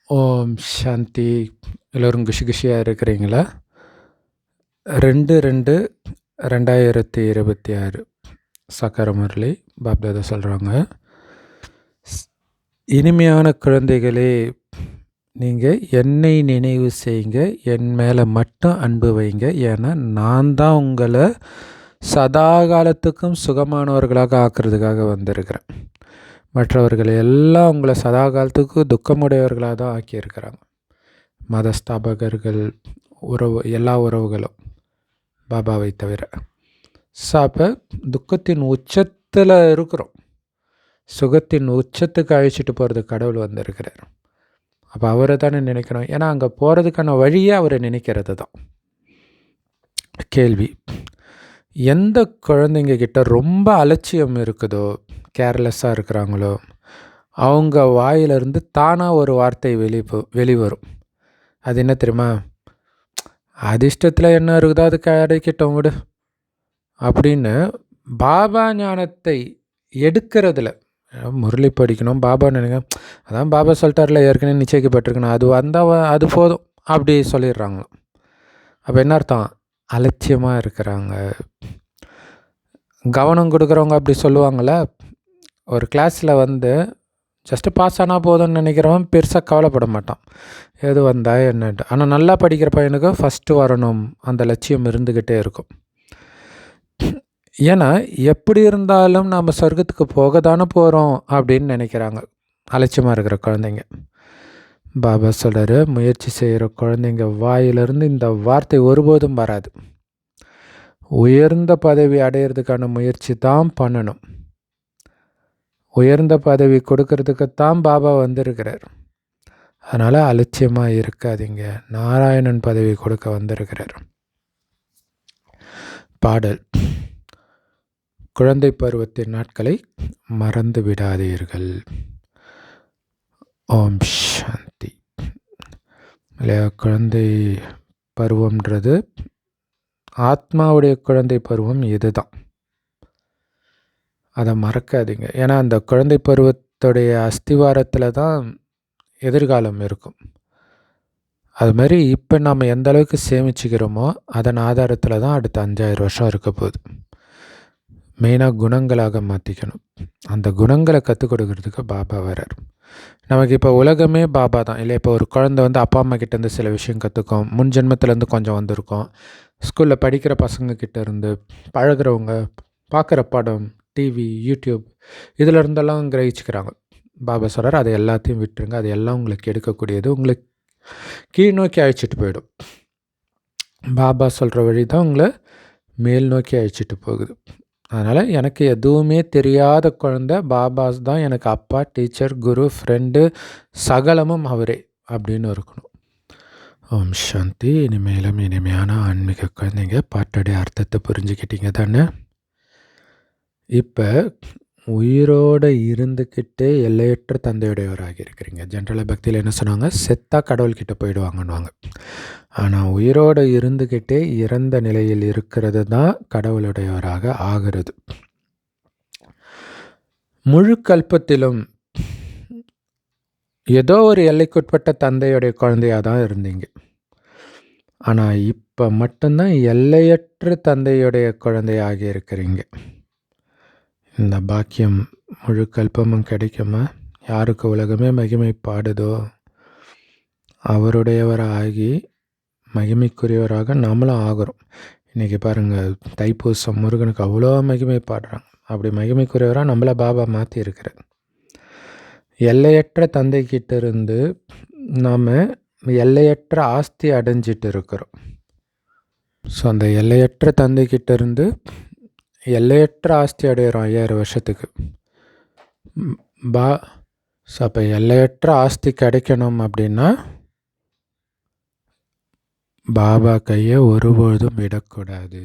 ஓம் சாந்தி. எல்லோரும் குஷி குஷியாக இருக்கிறீங்களா? 2/2/2026 சக்கர முரளி பாப்தாதா சொல்கிறாங்க, இனிமையான குழந்தைகளே, நீங்கள் என்னை நினைவு செய்யுங்க, என் மேலே மட்டும் அன்பு வைங்க. ஏன்னா நான் தான் உங்களை சதா காலத்துக்கும் சுகமானவர்களாக ஆக்கிறதுக்காக வந்திருக்கிறேன். மற்றவர்கள் எல்லாம் உங்களை சதா காலத்துக்கு துக்கமுடையவர்களாக தான் ஆக்கியிருக்கிறாங்க. மதஸ்தாபகர்கள், எல்லா உறவுகளும் பாபாவை தவிர. அப்போ துக்கத்தின் உச்சத்தில் இருக்கிறோம், சுகத்தின் உச்சத்துக்கு அழைச்சிட்டு போகிறது கடவுள் வந்திருக்கிறார். அப்போ அவரை தானே நினைக்கணும். ஏன்னா அங்கே போகிறதுக்கான வழியே அவரை நினைக்கிறது தான். கேள்வி, எந்த குழந்தைங்க கிட்ட ரொம்ப அலட்சியம் இருக்குதோ, கேர்லெஸ்ஸாக இருக்கிறாங்களோ, அவங்க வாயிலிருந்து தானாக ஒரு வார்த்தை வெளிவரும். அது என்ன தெரியுமா? அதிர்ஷ்டத்தில் என்ன இருக்குதோ அது கிடைக்கட்டும் விடு அப்படின்னு பாபா ஞானத்தை எடுக்கிறதுல, முரளி படிக்கணும் பாபா நினைக்க, அதான் பாபா சொல்லிட்டார்ல ஏற்கனவே நிச்சயிக்கப்பட்டிருக்கணும், அது வந்தால் அது போதும் அப்படி சொல்லிடுறாங்க. அப்போ என்ன அர்த்தம்? அலட்சியமாக இருக்கிறாங்க. கவனம் கொடுக்குறவங்க அப்படி சொல்லுவாங்கள, ஒரு கிளாஸில் ஜஸ்ட்டு பாஸ் ஆனால் போதும்னு நினைக்கிறவன் பெருசாக கவலைப்பட மாட்டான், எது வந்தால் என்னட்டு. ஆனால் நல்லா படிக்கிற பையனுக்கு ஃபஸ்ட்டு வரணும் அந்த லட்சியம் இருந்துக்கிட்டே இருக்கும். ஏன்னா எப்படி இருந்தாலும் நாம் சொர்க்கத்துக்கு போக தானே போகிறோம் அப்படின்னு நினைக்கிறாங்க அலட்சியமாக இருக்கிற குழந்தைங்க. பாபா சொல்கிறாரு, முயற்சி செய்கிற குழந்தைங்க வாயிலிருந்து இந்த வார்த்தை ஒருபோதும் வராது. உயர்ந்த பதவி அடையிறதுக்கான முயற்சி தான் பண்ணணும். உயர்ந்த பதவி கொடுக்கறதுக்குத்தான் பாபா வந்திருக்கிறார். அதனால் அலட்சியமாக இருக்காதீங்க, நாராயணன் பதவி கொடுக்க வந்திருக்கிறார். பாடல், குழந்தை பருவத்தின் நாட்களை மறந்து விடாதீர்கள். ஓம் சாந்தி. இல்லையா, குழந்தை பருவம்ன்றது ஆத்மாவுடைய குழந்தை பருவம் இதுதான், அதை மறக்காதீங்க. ஏன்னா அந்த குழந்தை பருவத்துடைய அஸ்திவாரத்தில் தான் எதிர்காலம் இருக்கும். அது மாதிரி இப்போ நாம் எந்த அளவுக்கு சேமிச்சுக்கிறோமோ அதன் ஆதாரத்தில் தான் அடுத்த 5000 வருஷம் இருக்க போகுது. மெயினாக குணங்களாக மாற்றிக்கணும். அந்த குணங்களை கற்றுக் கொடுக்கறதுக்கு பாபா வரார். நமக்கு இப்போ உலகமே பாபா தான் இல்லை. இப்போ ஒரு குழந்தை அப்பா அம்மா கிட்டேருந்து சில விஷயம் கற்றுக்கும், முன் ஜென்மத்திலேருந்து கொஞ்சம் வந்திருக்கோம், ஸ்கூலில் படிக்கிற பசங்கக்கிட்டேருந்து, பழகிறவங்க, பார்க்குற படம், டிவி, யூடியூப், இதில் இருந்தெல்லாம் கிரகிச்சுக்கிறாங்க. பாபா சொல்கிறார், அதை எல்லாத்தையும் விட்டுருங்க, அது எல்லாம் உங்களுக்கு எடுக்கக்கூடியது, உங்களுக்கு கீழ் நோக்கி அழைச்சிட்டு போயிடும். பாபா சொல்கிற வழி தான் உங்களை மேல் நோக்கி அழைச்சிட்டு போகுது. அதனால் எனக்கு எதுவுமே தெரியாத குழந்தை பாபாஸ் தான் எனக்கு அப்பா, டீச்சர், குரு, ஃப்ரெண்டு, சகலமும் அவரே அப்படின்னு இருக்கணும். ஓம் சாந்தி. இனிமேலும் இனிமையான ஆன்மீக குழந்தைங்க, பாட்டுடைய அர்த்தத்தை புரிஞ்சுக்கிட்டீங்க தானே? இப்போ உயிரோடு இருந்துக்கிட்டே எல்லையற்ற தந்தையுடையவராக இருக்கிறீங்க. ஜென்ரலாக பக்தியில் என்ன சொன்னாங்க? செத்தா கடவுள்கிட்ட போயிடுவாங்கன்னுவாங்க. ஆனால் உயிரோடு இருந்துக்கிட்டே இறந்த நிலையில் இருக்கிறது தான் கடவுளுடையவராக ஆகிறது. முழு கல்பத்திலும் ஏதோ ஒரு எல்லைக்குட்பட்ட தந்தையுடைய குழந்தையாக தான் இருந்தீங்க. ஆனால் இப்போ மட்டும்தான் எல்லையற்ற தந்தையுடைய குழந்தையாக இருக்கிறீங்க. இந்த பாக்கியம் முழு கல்பமும் கிடைக்குமா? யாருக்கு உலகமே மகிமை பாடுதோ அவருடையவராகி மகிமைக்குரியவராக நாமளும் ஆகிறோம். இன்றைக்கி பாருங்கள், தைப்பூசம், முருகனுக்கு அவ்வளோ மகிமை பாடுறாங்க. அப்படி மகிமைக்குரியவராக நம்மளை பாபா மாற்றி இருக்கிறார். எல்லையற்ற தந்தைக்கிட்ட இருந்து நாம் எல்லையற்ற ஆஸ்தி அடைஞ்சிட்டு இருக்கிறோம். ஸோ அந்த எல்லையற்ற தந்தைக்கிட்ட இருந்து எல்லையற்ற ஆஸ்தி அடையிறோம் 5000 வருஷத்துக்கு. ஸோ அப்போ எல்லையற்ற ஆஸ்தி கிடைக்கணும் அப்படின்னா பாபா கையை ஒருபொழுதும் விடக்கூடாது.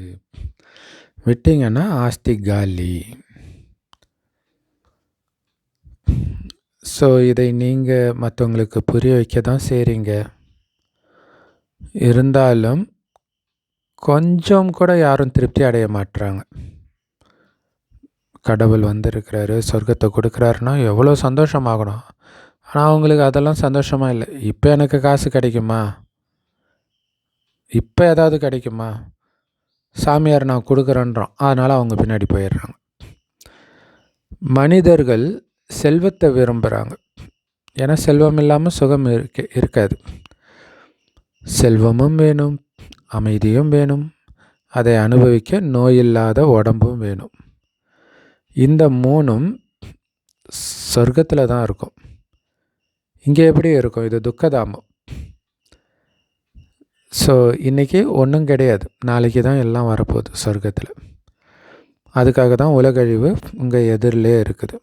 விட்டிங்கன்னா ஆஸ்தி காலி. ஸோ இதை நீங்கள் மற்றவங்களுக்கு புரிய வைக்க தான் செய்கிறீங்க. இருந்தாலும் கொஞ்சம் கூட யாரும் திருப்தி அடைய மாட்டுறாங்க. கடவுள் வந்திருக்கிறாரு, சொர்க்கத்தை கொடுக்குறாருன்னா எவ்வளோ சந்தோஷமாகணும். ஆனால் அவங்களுக்கு அதெல்லாம் சந்தோஷமாக இல்லை. இப்போ எனக்கு காசு கிடைக்குமா, இப்போ ஏதாவது கிடைக்குமா, சாமியார் நான் கொடுக்குறேன்றோம், அதனால் அவங்க பின்னாடி போயிடுறாங்க. மனிதர்கள் செல்வத்தை விரும்புகிறாங்க. ஏன்னா செல்வம் இல்லாமல் சுகம் இருக்காது. செல்வமும் வேணும், அமைதியும் வேணும், அதை அனுபவிக்க நோயில்லாத உடம்பும் வேணும். இந்த மூணும் சொர்க்கத்தில் தான் இருக்கும். இங்கே எப்படி இருக்கும்? இது துக்கதாமம். ஸோ இன்றைக்கி ஒன்றும் கிடையாது, நாளைக்கு தான் எல்லாம் வரப்போகுது சொர்க்கத்தில். அதுக்காக தான் உலகழிவு உங்கள் எதிரிலே இருக்குது.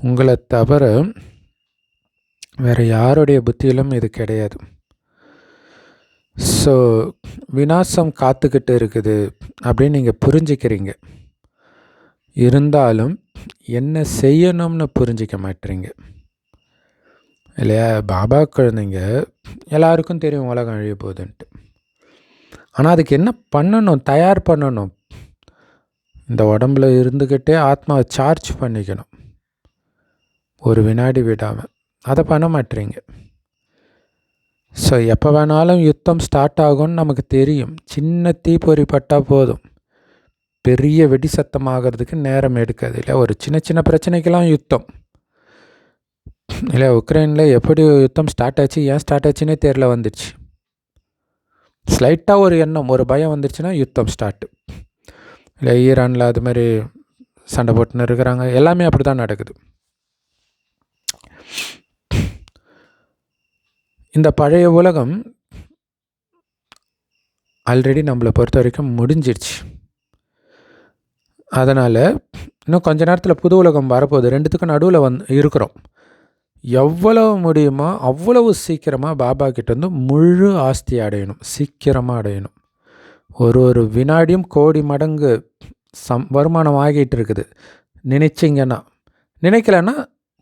உங்களை தவிர வேறு யாருடைய புத்தியிலும் இது கிடையாது. ஸோ விநாசம் காத்துக்கிட்டு இருக்குது அப்படின்னு நீங்கள் புரிஞ்சிக்கிறீங்க. இருந்தாலும் என்ன செய்யணும்னு புரிஞ்சிக்க மாட்டீங்க இல்லையா? பாபா குழந்தைங்க எல்லாருக்கும் தெரியும் உலகம் அழிய போகுதுன்ட்டு. ஆனால் அதுக்கு என்ன பண்ணணும்? தயார் பண்ணணும். இந்த உடம்புல இருந்துக்கிட்டே ஆத்மாவை சார்ஜ் பண்ணிக்கணும், ஒரு வினாடி விடாமல். அதை பண்ண மாட்டீங்க. ஸோ எப்போ வேணாலும் யுத்தம் ஸ்டார்ட் ஆகும்னு நமக்கு தெரியும். சின்ன தீப்பொறி பட்டால் போதும், பெரிய வெடி சத்தமாகிறதுக்கு நேரம் எடுக்காது இல்லை? ஒரு சின்ன சின்ன பிரச்சனைக்கெல்லாம் யுத்தம் இல்லை? உக்ரைனில் எப்படி யுத்தம் ஸ்டார்ட் ஆச்சு, ஏன் ஸ்டார்ட் ஆச்சுன்னே தெரியல, வந்துடுச்சு. ஸ்லைட்டாக ஒரு எண்ணம், ஒரு பயம் வந்துடுச்சுன்னா யுத்தம் ஸ்டார்ட்டு. இல்லை ஈரானில் அது மாதிரி சண்டை போட்டுன்னு இருக்கிறாங்க. எல்லாமே அப்படி தான் நடக்குது. இந்த பழைய உலகம் ஆல்ரெடி நம்மளை பொறுத்த வரைக்கும் முடிஞ்சிடுச்சு. அதனால் இன்னும் கொஞ்ச நேரத்தில் புது உலகம் வரப்போகுது. ரெண்டுத்துக்கும் நடுவில் இருக்கிறோம். எவ்வளவு முடியுமோ அவ்வளவு சீக்கிரமாக பாபா கிட்டேருந்து முழு ஆஸ்தி அடையணும், சீக்கிரமாக அடையணும். ஒரு வினாடியும் கோடி மடங்கு வருமானம் ஆகிட்டு இருக்குது நினைச்சிங்கன்னா. நினைக்கலன்னா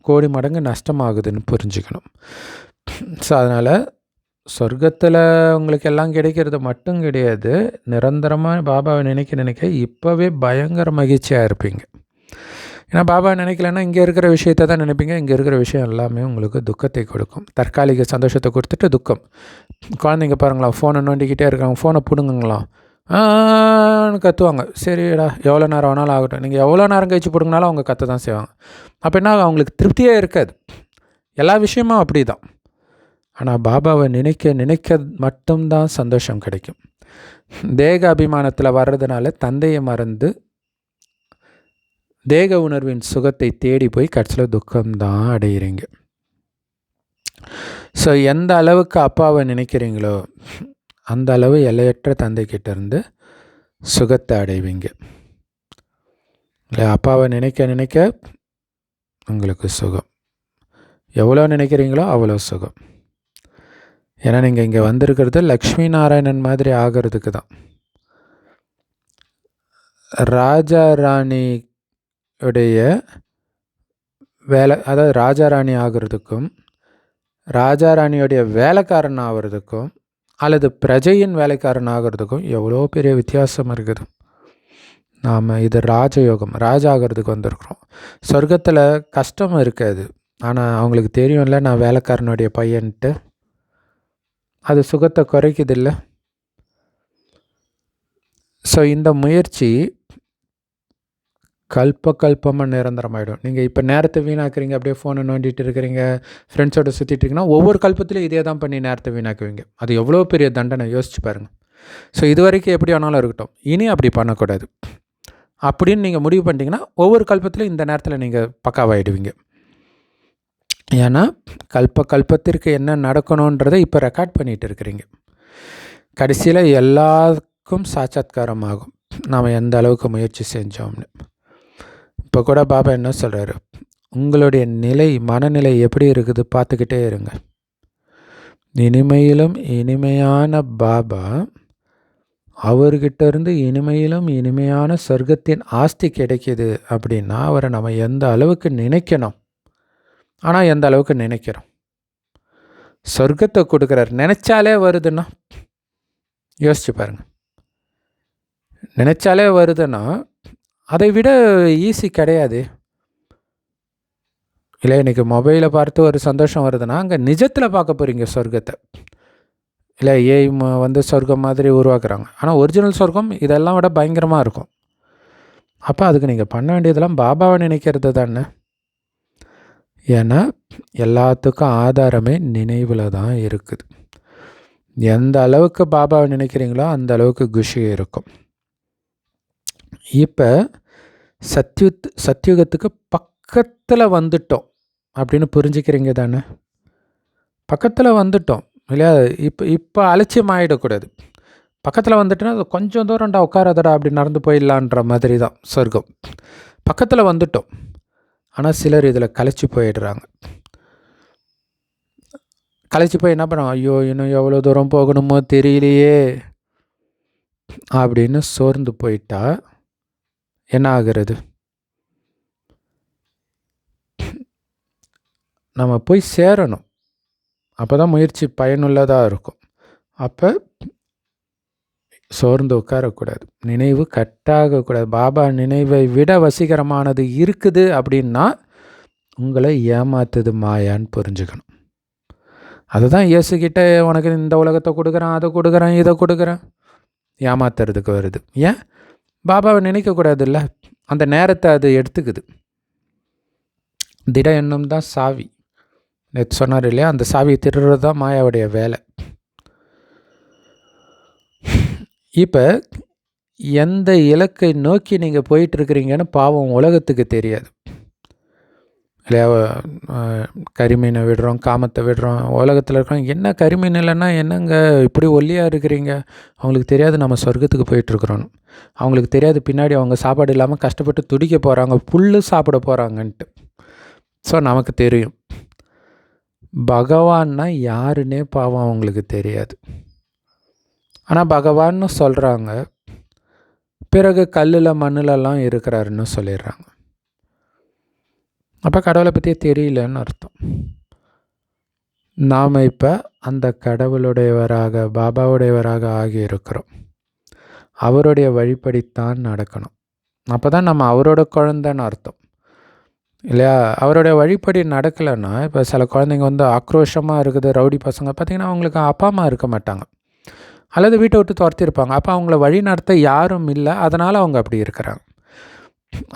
கோடி மடங்கு நஷ்டமாகுதுன்னு புரிஞ்சுக்கணும். ஸோ அதனால் சொர்க்கத்தில் உங்களுக்கு எல்லாம் கிடைக்கிறது மட்டும் கிடையாது, நிரந்தரமாக பாபாவை நினைக்க இப்போவே பயங்கர மகிழ்ச்சியாக இருப்பீங்க. ஏன்னா பாபா நினைக்கலன்னா இங்கே இருக்கிற விஷயத்தை தான் நினைப்பீங்க. இங்கே இருக்கிற விஷயம் எல்லாமே உங்களுக்கு துக்கத்தை கொடுக்கும். தற்காலிக சந்தோஷத்தை கொடுத்துட்டு துக்கம். குழந்தைங்க பாருங்களா, ஃபோனை நோண்டிக்கிட்டே இருக்காங்க, ஃபோனை பிடுங்குங்களாம், கத்துவாங்க. சரிடா, எவ்வளோ நேரம் வேணாலும் ஆகட்டும். நீங்கள் எவ்வளோ நேரம் கழிச்சு பிடுங்கினாலும் அவங்க கற்று தான் செய்வாங்க. அப்போ என்ன, அவங்களுக்கு திருப்தியே இருக்காது. எல்லா விஷயமும் அப்படி தான். ஆனால் பாபாவை நினைக்க மட்டும்தான் சந்தோஷம் கிடைக்கும். தேக அபிமானத்தில் வர்றதுனால தந்தையை மறந்து தேக உணர்வின் சுகத்தை தேடி போய் கடைசியில் துக்கம்தான் அடைகிறீங்க. ஸோ எந்த அளவுக்கு அப்பாவை நினைக்கிறீங்களோ அந்த அளவு எல்லையற்ற தந்தைக்கிட்டேருந்து சுகத்தை அடைவீங்க. இல்லை, அப்பாவை நினைக்க உங்களுக்கு சுகம். எவ்வளோ நினைக்கிறீங்களோ அவ்வளோ சுகம். ஏன்னா நீங்கள் இங்கே வந்திருக்கிறது லக்ஷ்மி நாராயணன் மாதிரி ஆகிறதுக்கு தான். ராஜா ராணியுடைய வேலை, அதாவது ராஜா ராணி ஆகிறதுக்கும் ராஜா ராணியுடைய வேலைக்காரன் ஆகிறதுக்கும் அல்லது பிரஜையின் வேலைக்காரன் ஆகிறதுக்கும் எவ்வளோ பெரிய வித்தியாசம் இருக்குது. நாம் இது ராஜயோகம், ராஜா ஆகிறதுக்கு வந்திருக்கிறோம். சொர்க்கத்தில் கஷ்டம் இருக்காது. ஆனால் அவங்களுக்கு தெரியும்ல நான் வேலைக்காரனுடைய பையன்ட்டு. அது சுகத்தை குறைக்குது இல்லை? ஸோ இந்த முயற்சி கல்பமாக நிரந்தரமாயிடும். நீங்கள் இப்போ நேரத்தை வீணாக்குறீங்க, அப்படியே ஃபோனை நோண்டிட்டு இருக்கிறீங்க, ஃப்ரெண்ட்ஸோடு சுற்றிட்டுருக்கீங்கன்னா ஒவ்வொரு கல்பத்திலையும் இதே தான் பண்ணி நேரத்தை வீணாக்குவீங்க. அது எவ்வளோ பெரிய தண்டனை யோசிச்சு பாருங்கள். ஸோ இது வரைக்கும் எப்படி வேணாலும் இருக்கட்டும், இனி அப்படி பண்ணக்கூடாது அப்படின்னு நீங்கள் முடிவு பண்ணிட்டீங்கன்னா ஒவ்வொரு கல்பத்திலையும் இந்த நேரத்தில் நீங்கள் பக்காவாகிடுவீங்க. ஏன்னா கல்பத்திற்கு என்ன நடக்கணுன்றதை இப்போ ரெக்கார்ட் பண்ணிகிட்டு இருக்கிறீங்க. கடைசியில் எல்லாருக்கும் சாட்சாத்காரம் ஆகும் நாம் எந்த அளவுக்கு முயற்சி செஞ்சோம்னு. இப்போ கூட பாபா என்ன சொல்கிறாரு, உங்களுடைய நிலை, மனநிலை எப்படி இருக்குது பார்த்துக்கிட்டே இருங்க. இனிமையிலும் இனிமையான பாபா, அவர்கிட்ட இருந்து இனிமையிலும் இனிமையான சொர்க்கத்தின் ஆஸ்தி கிடைக்கிது அப்படின்னா அவரை நம்ம எந்த அளவுக்கு நினைக்கணும். ஆனால் எந்த அளவுக்கு நினைக்கிறோம். சொர்க்கத்தை கொடுக்குறார், நினச்சாலே வருதுன்னா யோசிச்சு பாருங்கள். நினச்சாலே வருதுன்னா அதை விட ஈஸி கிடையாது. இல்லை இன்றைக்கி மொபைலை பார்த்து ஒரு சந்தோஷம் வருதுன்னா அங்கே நிஜத்தில் பார்க்க போகிறீங்க சொர்க்கத்தை. இல்லை ஏஐ வந்து சொர்க்கம் மாதிரி உருவாக்குறாங்க. ஆனால் ஒரிஜினல் சொர்க்கம் இதெல்லாம் விட பயங்கரமாக இருக்கும். அப்போ அதுக்கு நீங்கள் பண்ண வேண்டியதெல்லாம் பாபாவை நினைக்கிறது தானே. ஏன்னா எல்லாத்துக்கும் ஆதாரமே நினைவில் தான் இருக்குது. எந்த அளவுக்கு பாபாவை நினைக்கிறீங்களோ அந்த அளவுக்கு குஷி இருக்கும். இப்போ சத்யுகத்துக்கு பக்கத்தில் வந்துட்டோம் அப்படின்னு புரிஞ்சுக்கிறீங்க தானே. பக்கத்தில் வந்துட்டோம் இல்லையா. இப்போ அலட்சியம் ஆகிடக்கூடாது. பக்கத்தில் வந்துட்டுனா அது கொஞ்சம் தூரம்டா உட்காராதடா அப்படி நடந்து போயிடலான்ற மாதிரி தான் சொர்க்கம். பக்கத்தில் வந்துட்டோம். ஆனால் சிலர் இதில் கலைச்சி போயிடுறாங்க. கலைச்சி போய் என்ன பண்ணுறாங்க, ஐயோ இன்னும் எவ்வளோ தூரம் போகணுமோ தெரியலையே அப்படின்னு சோர்ந்து போயிட்டா என்ன ஆகிறது. நம்ம போய் சேரணும். அப்போ தான் முயற்சி பயனுள்ளதாக இருக்கும். அப்போ சோர்ந்து உட்காரக்கூடாது. நினைவு கட்டாகக்கூடாது. பாபா நினைவை விட வசீகரமானது இருக்குது அப்படின்னா உங்களை ஏமாத்துது மாயான்னு புரிஞ்சுக்கணும். அதுதான் இயேசுக்கிட்ட உனக்கு இந்த உலகத்தை கொடுக்குறேன், அதை கொடுக்குறேன், இதை கொடுக்குறேன் ஏமாத்துறதுக்கு வருது. ஏன் பாபாவை நினைக்கக்கூடாது இல்லை. அந்த நேரத்தை அது எடுத்துக்குது. திட எண்ணம் தான் சாவி. நேற்று சொன்னார் இல்லையா, அந்த சாவியை திருடுறது தான் மாயாவுடைய வேலை. இப்போ எந்த இலக்கை நோக்கி நீங்கள் போயிட்டுருக்கிறீங்கன்னு பாவம் உலகத்துக்கு தெரியாது இல்லையா. கரிமீனை விடுறோம், காமத்தை விடுறோம். உலகத்தில் இருக்கிறோம், என்ன கரிமீன் இல்லைன்னா என்னங்க இப்படி ஒல்லியாக இருக்கிறீங்க. அவங்களுக்கு தெரியாது நம்ம சொர்க்கத்துக்கு போயிட்டுருக்குறோன்னு. அவங்களுக்கு தெரியாது பின்னாடி அவங்க சாப்பாடு இல்லாமல் கஷ்டப்பட்டு துடிக்க போகிறாங்க, புல் சாப்பிட போகிறாங்கன்ட்டு. ஸோ நமக்கு தெரியும் பகவான்னா யாருன்னே பாவம் அவங்களுக்கு தெரியாது. ஆனால் பகவான்னு சொல்கிறாங்க, பிறகு கல்லில் மண்ணிலெல்லாம் இருக்கிறாருன்னு சொல்லிடுறாங்க. அப்போ கடவுளை பற்றியே தெரியலன்னு அர்த்தம். நாம் இப்போ அந்த கடவுளுடையவராக பாபாவுடையவராக ஆகி இருக்கிறோம். அவருடைய வழிபடித்தான் நடக்கணும். அப்போ தான் நம்ம அவரோட குழந்தைன்னு அர்த்தம் இல்லையா. அவருடைய வழிபடி நடக்கலைன்னா, இப்போ சில குழந்தைங்க வந்து ஆக்ரோஷமாக இருக்குது, ரவுடி பசங்க பார்த்திங்கன்னா அவங்களுக்கு அப்பா அம்மா இருக்க மாட்டாங்க, அல்லது வீட்டை விட்டு துரத்திருப்பாங்க. அப்போ அவங்கள வழி நடத்த யாரும் இல்லை, அதனால் அவங்க அப்படி இருக்கிறாங்க.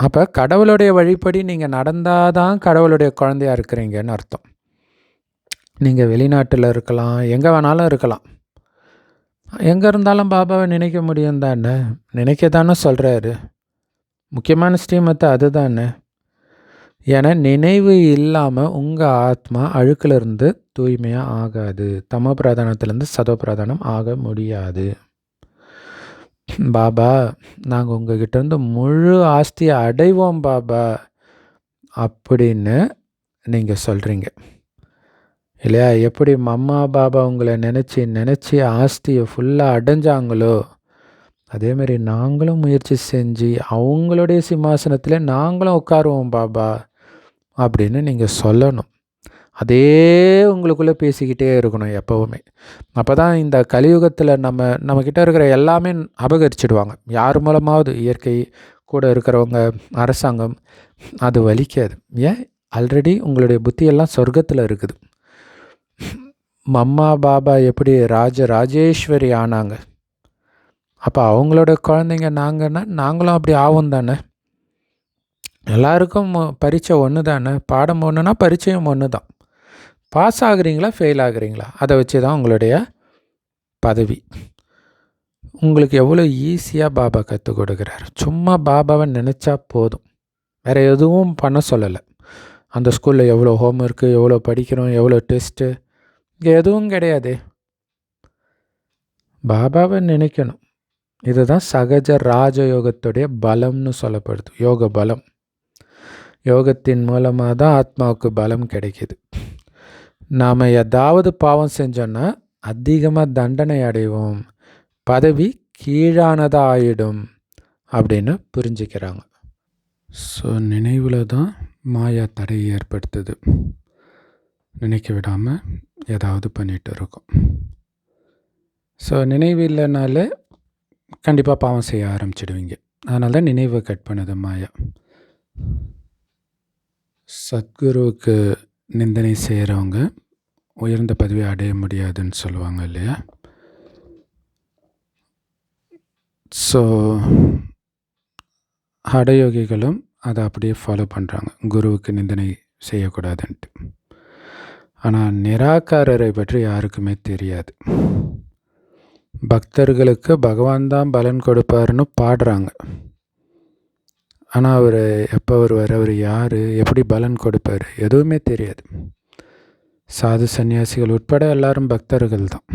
அப்போ கடவுளுடைய வழிபடி நீங்கள் நடந்தால் தான் கடவுளுடைய குழந்தையாக இருக்கிறீங்கன்னு அர்த்தம். நீங்கள் வெளிநாட்டில் இருக்கலாம், எங்கே வேணாலும் இருக்கலாம், எங்கே இருந்தாலும் பாபாவை நினைக்க முடியும் தானே. நினைக்க தானே சொல்கிறாரு. முக்கியமான ஸ்ரீமத்தை அது தானே. ஏன்னா நினைவு இல்லாமல் உங்கள் ஆத்மா அழுக்கிலிருந்து தூய்மையாக ஆகாது. தமோ பிரதானத்திலேருந்து சதோ பிரதானம் ஆக முடியாது. பாபா நாங்கள் உங்ககிட்டேருந்து முழு ஆஸ்தியை அடைவோம் பாபா அப்படின்னு நீங்கள் சொல்கிறீங்க இல்லையா. எப்படி மம்மா பாபா உங்களை நினச்சி ஆஸ்தியை ஃபுல்லாக அடைஞ்சாங்களோ அதேமாரி நாங்களும் முயற்சி செஞ்சு அவங்களுடைய சிம்மாசனத்தில் நாங்களும் உட்காருவோம் பாபா அப்படின்னு நீங்கள் சொல்லணும். அதே உங்களுக்குள்ளே பேசிக்கிட்டே இருக்கணும் எப்போவுமே. அப்போ தான் இந்த கலியுகத்தில் நம்மக்கிட்ட இருக்கிற எல்லாமே அபகரிச்சிடுவாங்க. யார் மூலமாவது, இயற்கை கூட இருக்கிறவங்க, அரசாங்கம், அது வலிக்காது. ஏன், ஆல்ரெடி உங்களுடைய புத்தியெல்லாம் சொர்க்கத்தில் இருக்குது. மம்மா பாபா எப்படி ராஜேஸ்வரி ஆனாங்க, அப்போ அவங்களோட குழந்தைங்க நாங்கன்னா நாங்களும் அப்படி ஆகும் தானே. எல்லாருக்கும் பரீட்சை ஒன்று தானே, பாடம் ஒன்றுனா பரீட்சையும் ஒன்று தான். பாஸ் ஆகுறீங்களா ஃபெயில் ஆகுறீங்களா அதை வச்சு தான் உங்களுடைய பதவி. உங்களுக்கு எவ்வளோ ஈஸியாக பாபா கற்றுக் கொடுக்குறாரு. சும்மா பாபாவை நினச்சா போதும், வேறு எதுவும் பண்ண சொல்லலை. அந்த ஸ்கூலில் எவ்வளோ ஹோம்ஒர்க்கு, எவ்வளோ படிக்கிறோம், எவ்வளோ டெஸ்ட்டு, இங்கே எதுவும் கிடையாது. பாபாவை நினைக்கணும். இதுதான் சகஜ ராஜயோகத்துடைய பலம்னு சொல்லப்படுது. யோக பலம். யோகத்தின் மூலமாக தான் ஆத்மாவுக்கு பலம் கிடைக்கிது. நாம் ஏதாவது பாவம் செஞ்சோன்னா அதிகமாக தண்டனை அடைவோம், பதவி கீழானதாக ஆயிடும் அப்படின்னு புரிஞ்சுக்கிறாங்க. ஸோ நினைவில் தான் மாயா தடை ஏற்படுத்துது. நினைக்க விடாமல் ஏதாவது பண்ணிகிட்டு இருக்கோம். ஸோ நினைவு இல்லைனாலே கண்டிப்பாக பாவம் செய்ய ஆரம்பிச்சிடுவீங்க. அதனால தான் நினைவை கட் பண்ணுது மாயா. சத்குருவுக்கு நிந்தனை செய்கிறவங்க உயர்ந்த பதவியை அடைய முடியாதுன்னு சொல்லுவாங்க இல்லையா? ஸோ ஹடயோகிகளும் அதை அப்படியே ஃபாலோ பண்ணுறாங்க, குருவுக்கு நிந்தனை செய்யக்கூடாதுன்ட்டு. ஆனால் நிராகாரரை பற்றி யாருக்குமே தெரியாது. பக்தர்களுக்கு பகவான் தான் பலன் கொடுப்பாருன்னு பாடுறாங்க. ஆனால் அவர் எப்போ வருவார், அவர் யார், எப்படி பலன் கொடுப்பார், எதுவுமே தெரியாது. சாது சன்னியாசிகள் உட்பட எல்லாரும் பக்தர்கள் தான்.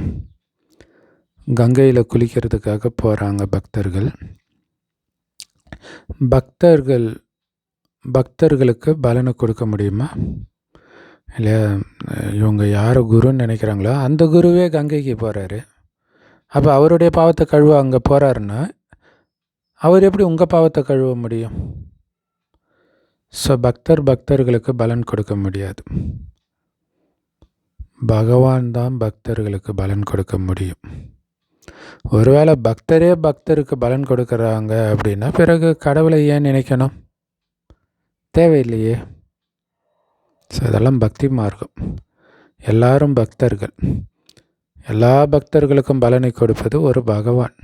கங்கையில் குளிக்கிறதுக்காக போகிறாங்க பக்தர்கள். பக்தர்களுக்கு பலனை கொடுக்க முடியுமா? இல்லையா? இவங்க யார் குருன்னு நினைக்கிறாங்களோ அந்த குருவே கங்கைக்கு போகிறாரு. அப்போ அவருடைய பாவத்தை கழுவ அங்கே போகிறாருன்னா அவர் எப்படி உங்கள் பாவத்தை கழுவ முடியும்? ஸோ பக்தர்களுக்கு பலன் கொடுக்க முடியாது. பகவான் தான் பக்தர்களுக்கு பலன் கொடுக்க முடியும். ஒருவேளை பக்தருக்கு பலன் கொடுக்குறாங்க அப்படின்னா பிறகு கடவுளை ஏன் நினைக்கணும்? தேவையில்லையே. ஸோ இதெல்லாம் பக்தி மார்க்கம். எல்லாரும் பக்தர்கள். எல்லா பக்தர்களுக்கும் பலனை கொடுப்பது ஒரு பகவான்.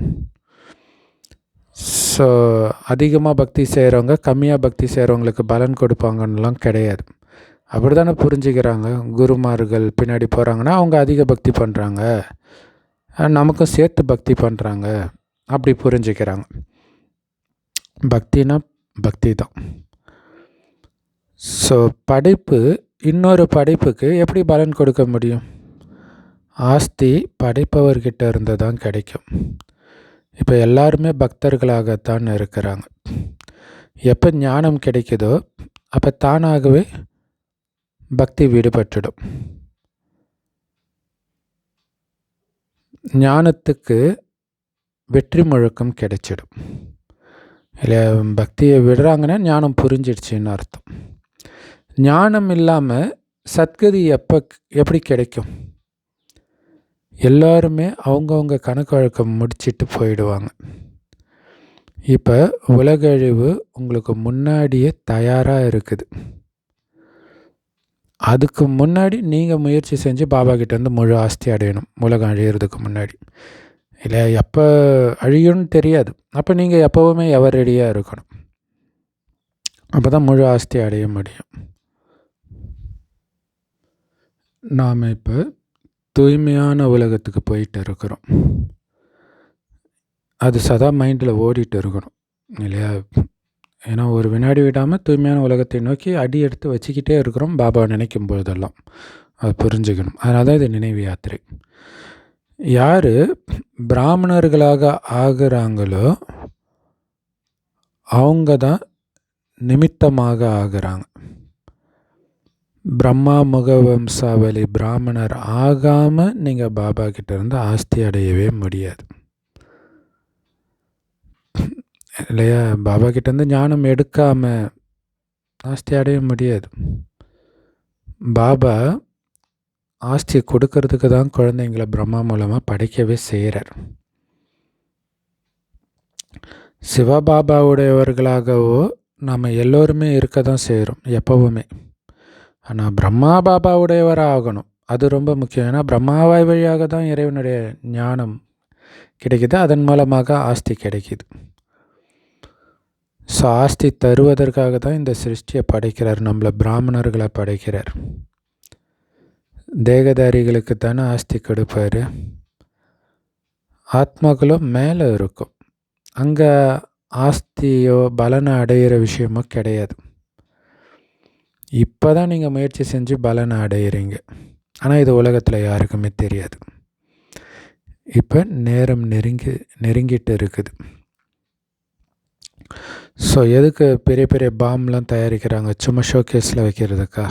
ஸோ அதிகமாக பக்தி செய்கிறவங்க கம்மியாக பக்தி செய்கிறவங்களுக்கு பலன் கொடுப்பாங்கன்னெலாம் கிடையாது. அப்படி தானே புரிஞ்சுக்கிறாங்க. குருமார்கள் பின்னாடி போகிறாங்கன்னா அவங்க அதிக பக்தி பண்ணுறாங்க, நமக்கும் சேர்த்து பக்தி பண்ணுறாங்க, அப்படி புரிஞ்சுக்கிறாங்க. பக்தினா பக்தி தான். ஸோ படைப்பு இன்னொரு படைப்புக்கு எப்படி பலன் கொடுக்க முடியும்? ஆஸ்தி படைப்பவர்கிட்ட இருந்து தான் கிடைக்கும். இப்போ எல்லாருமே பக்தர்களாகத்தான் இருக்கிறாங்க. எப்போ ஞானம் கிடைக்குதோ அப்போ தானாகவே பக்தி விடுபட்டுடும். ஞானத்துக்கு வெற்றி முழக்கம் கிடைச்சிடும். இல்லை, பக்தியை விடுறாங்கன்னா ஞானம் புரிஞ்சிடுச்சின்னு அர்த்தம். ஞானம் இல்லாமல் சத்கதி எப்படி கிடைக்கும்? எல்லாருமே அவங்கவுங்க கணக்கு வழக்கம் முடிச்சிட்டு போயிடுவாங்க. இப்போ உலக அழிவு உங்களுக்கு முன்னாடியே தயாராக இருக்குது. அதுக்கு முன்னாடி நீங்கள் முயற்சி செஞ்சு பாபா கிட்டேருந்து முழு ஆஸ்தி அடையணும். உலகம் அழியிறதுக்கு முன்னாடி. இல்லை, எப்போ அழியும்னு தெரியாது. அப்போ நீங்கள் எப்போவுமே எவர் ரெடியாக இருக்கணும். அப்போ தான் முழு ஆஸ்தி அடைய முடியும். நாம் இப்போ தூய்மையான உலகத்துக்கு போயிட்டு இருக்கிறோம். அது சதா மைண்டில் ஓடிட்டு இருக்கணும் இல்லையா? ஏன்னா ஒரு வினாடி விடாமல் தூய்மையான உலகத்தை நோக்கி அடி எடுத்து வச்சுக்கிட்டே இருக்கிறோம் பாபாவை நினைக்கும் பொழுதெல்லாம். அதை புரிஞ்சுக்கணும். அதனால தான் இது நினைவு யாத்திரை. யார் பிராமணர்களாக ஆகிறாங்களோ அவங்க தான் நிமித்தமாக ஆகிறாங்க. பிரம்மா முகவம்சாவளி பிராமணர் ஆகாமல் நீங்கள் பாபா கிட்ட இருந்து ஆஸ்தி அடையவே முடியாது இல்லையா? பாபா கிட்டேருந்து ஞானம் எடுக்காமல் ஆஸ்தி அடைய முடியாது. பாபா ஆஸ்தியை கொடுக்கறதுக்கு தான் குழந்தைங்களை பிரம்மா மூலமாக படைக்கவே செய்கிறார். சிவபாபாவுடையவர்களாகவோ நாம் எல்லோருமே இருக்க தான் செய்கிறோம் எப்போவுமே. ஆனால் பிரம்மா பாபாவுடையவராக ஆகணும். அது ரொம்ப முக்கியம். ஏன்னா பிரம்மாவாய் வழியாக தான் இறைவனுடைய ஞானம் கிடைக்கிது. அதன் மூலமாக ஆஸ்தி கிடைக்கிது. ஸோ ஆஸ்தி தருவதற்காக தான் இந்த சிருஷ்டியை படைக்கிறார். நம்மளை பிராமணர்களை படைக்கிறார். தேகதாரிகளுக்கு தானே ஆஸ்தி கொடுப்பார். ஆத்மாக்களும் மேலே இருக்கும். அங்கே ஆஸ்தியோ பலனை அடையிற விஷயமோ கிடையாது. இப்போ தான் நீங்கள் முயற்சி செஞ்சு பலனை அடையிறீங்க. ஆனால் இது உலகத்தில் யாருக்குமே தெரியாது. இப்போ நேரம் நெருங்கிட்டு இருக்குது. ஸோ எதுக்கு பெரிய பெரிய பாம்லாம் தயாரிக்கிறாங்க? சும்மா ஷோகேஸில் வைக்கிறதுக்கா?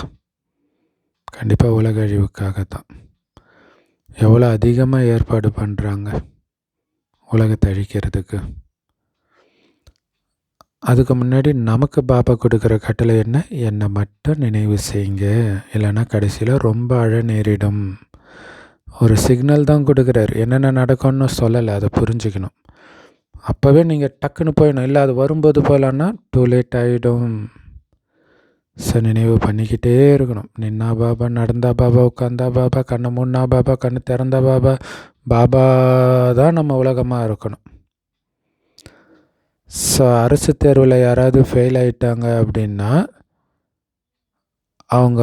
கண்டிப்பாக உலக அழிவுக்காக தான். எவ்வளோ அதிகமாக ஏற்பாடு பண்ணுறாங்க உலகத்தை அழிக்கிறதுக்கு. அதுக்கு முன்னாடி நமக்கு பாபா கொடுக்குற கட்டளை என்ன? என்னை மட்டும் நினைவு செய்யுங்க, இல்லைன்னா கடைசியில் ரொம்ப அழ நேரிடும். ஒரு சிக்னல் தான் கொடுக்குறாரு. என்னென்ன நடக்கும்னு சொல்லலை, அதை புரிஞ்சுக்கணும். அப்போவே நீங்கள் டக்குன்னு போயிடணும். இல்லை அது வரும்போது போகலான்னா டூ லேட் ஆகிடும். ஸோ நினைவு பண்ணிக்கிட்டே இருக்கணும். நின்னா பாபா, நடந்தா பாபா, உட்காந்தா பாபா, கண்ணை மூடினா பாபா, கண்ணு திறந்தா பாபா. பாபா தான் நம்ம உலகமாக இருக்கணும். ஸோ அரசு தேர்வில் யாராவது ஃபெயில் ஆகிட்டாங்க அப்படின்னா அவங்க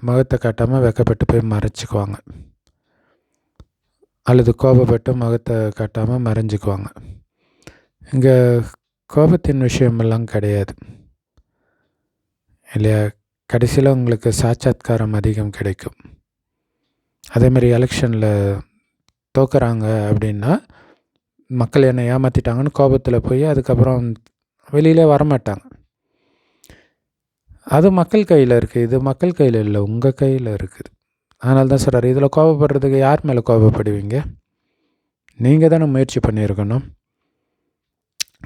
முகத்தை காட்டாமல் வெக்கப்பட்டு போய் மறைச்சிக்குவாங்க, அல்லது கோபப்பட்டு முகத்தை காட்டாமல் மறைஞ்சிக்குவாங்க. இங்கே கோபத்தின் விஷயமெல்லாம் கிடையாது இல்லையா? கடைசியில் உங்களுக்கு சாட்சாத்காரம் அதிகம் கிடைக்கும். அதேமாதிரி எலெக்ஷனில் தோக்குறாங்க அப்படின்னா மக்கள் என்னை ஏமாற்றிட்டாங்கன்னு கோபத்தில் போய் அதுக்கப்புறம் வெளியிலே வரமாட்டாங்க. அது மக்கள் கையில் இருக்குது, இது மக்கள் கையில் இல்லை, உங்கள் கையில் இருக்குது. அதனால தான் சொல்கிறார், இதில் கோபப்படுறதுக்கு யார் மேலே கோபப்படுவீங்க? நீங்கள் தானே முயற்சி பண்ணியிருக்கணும்.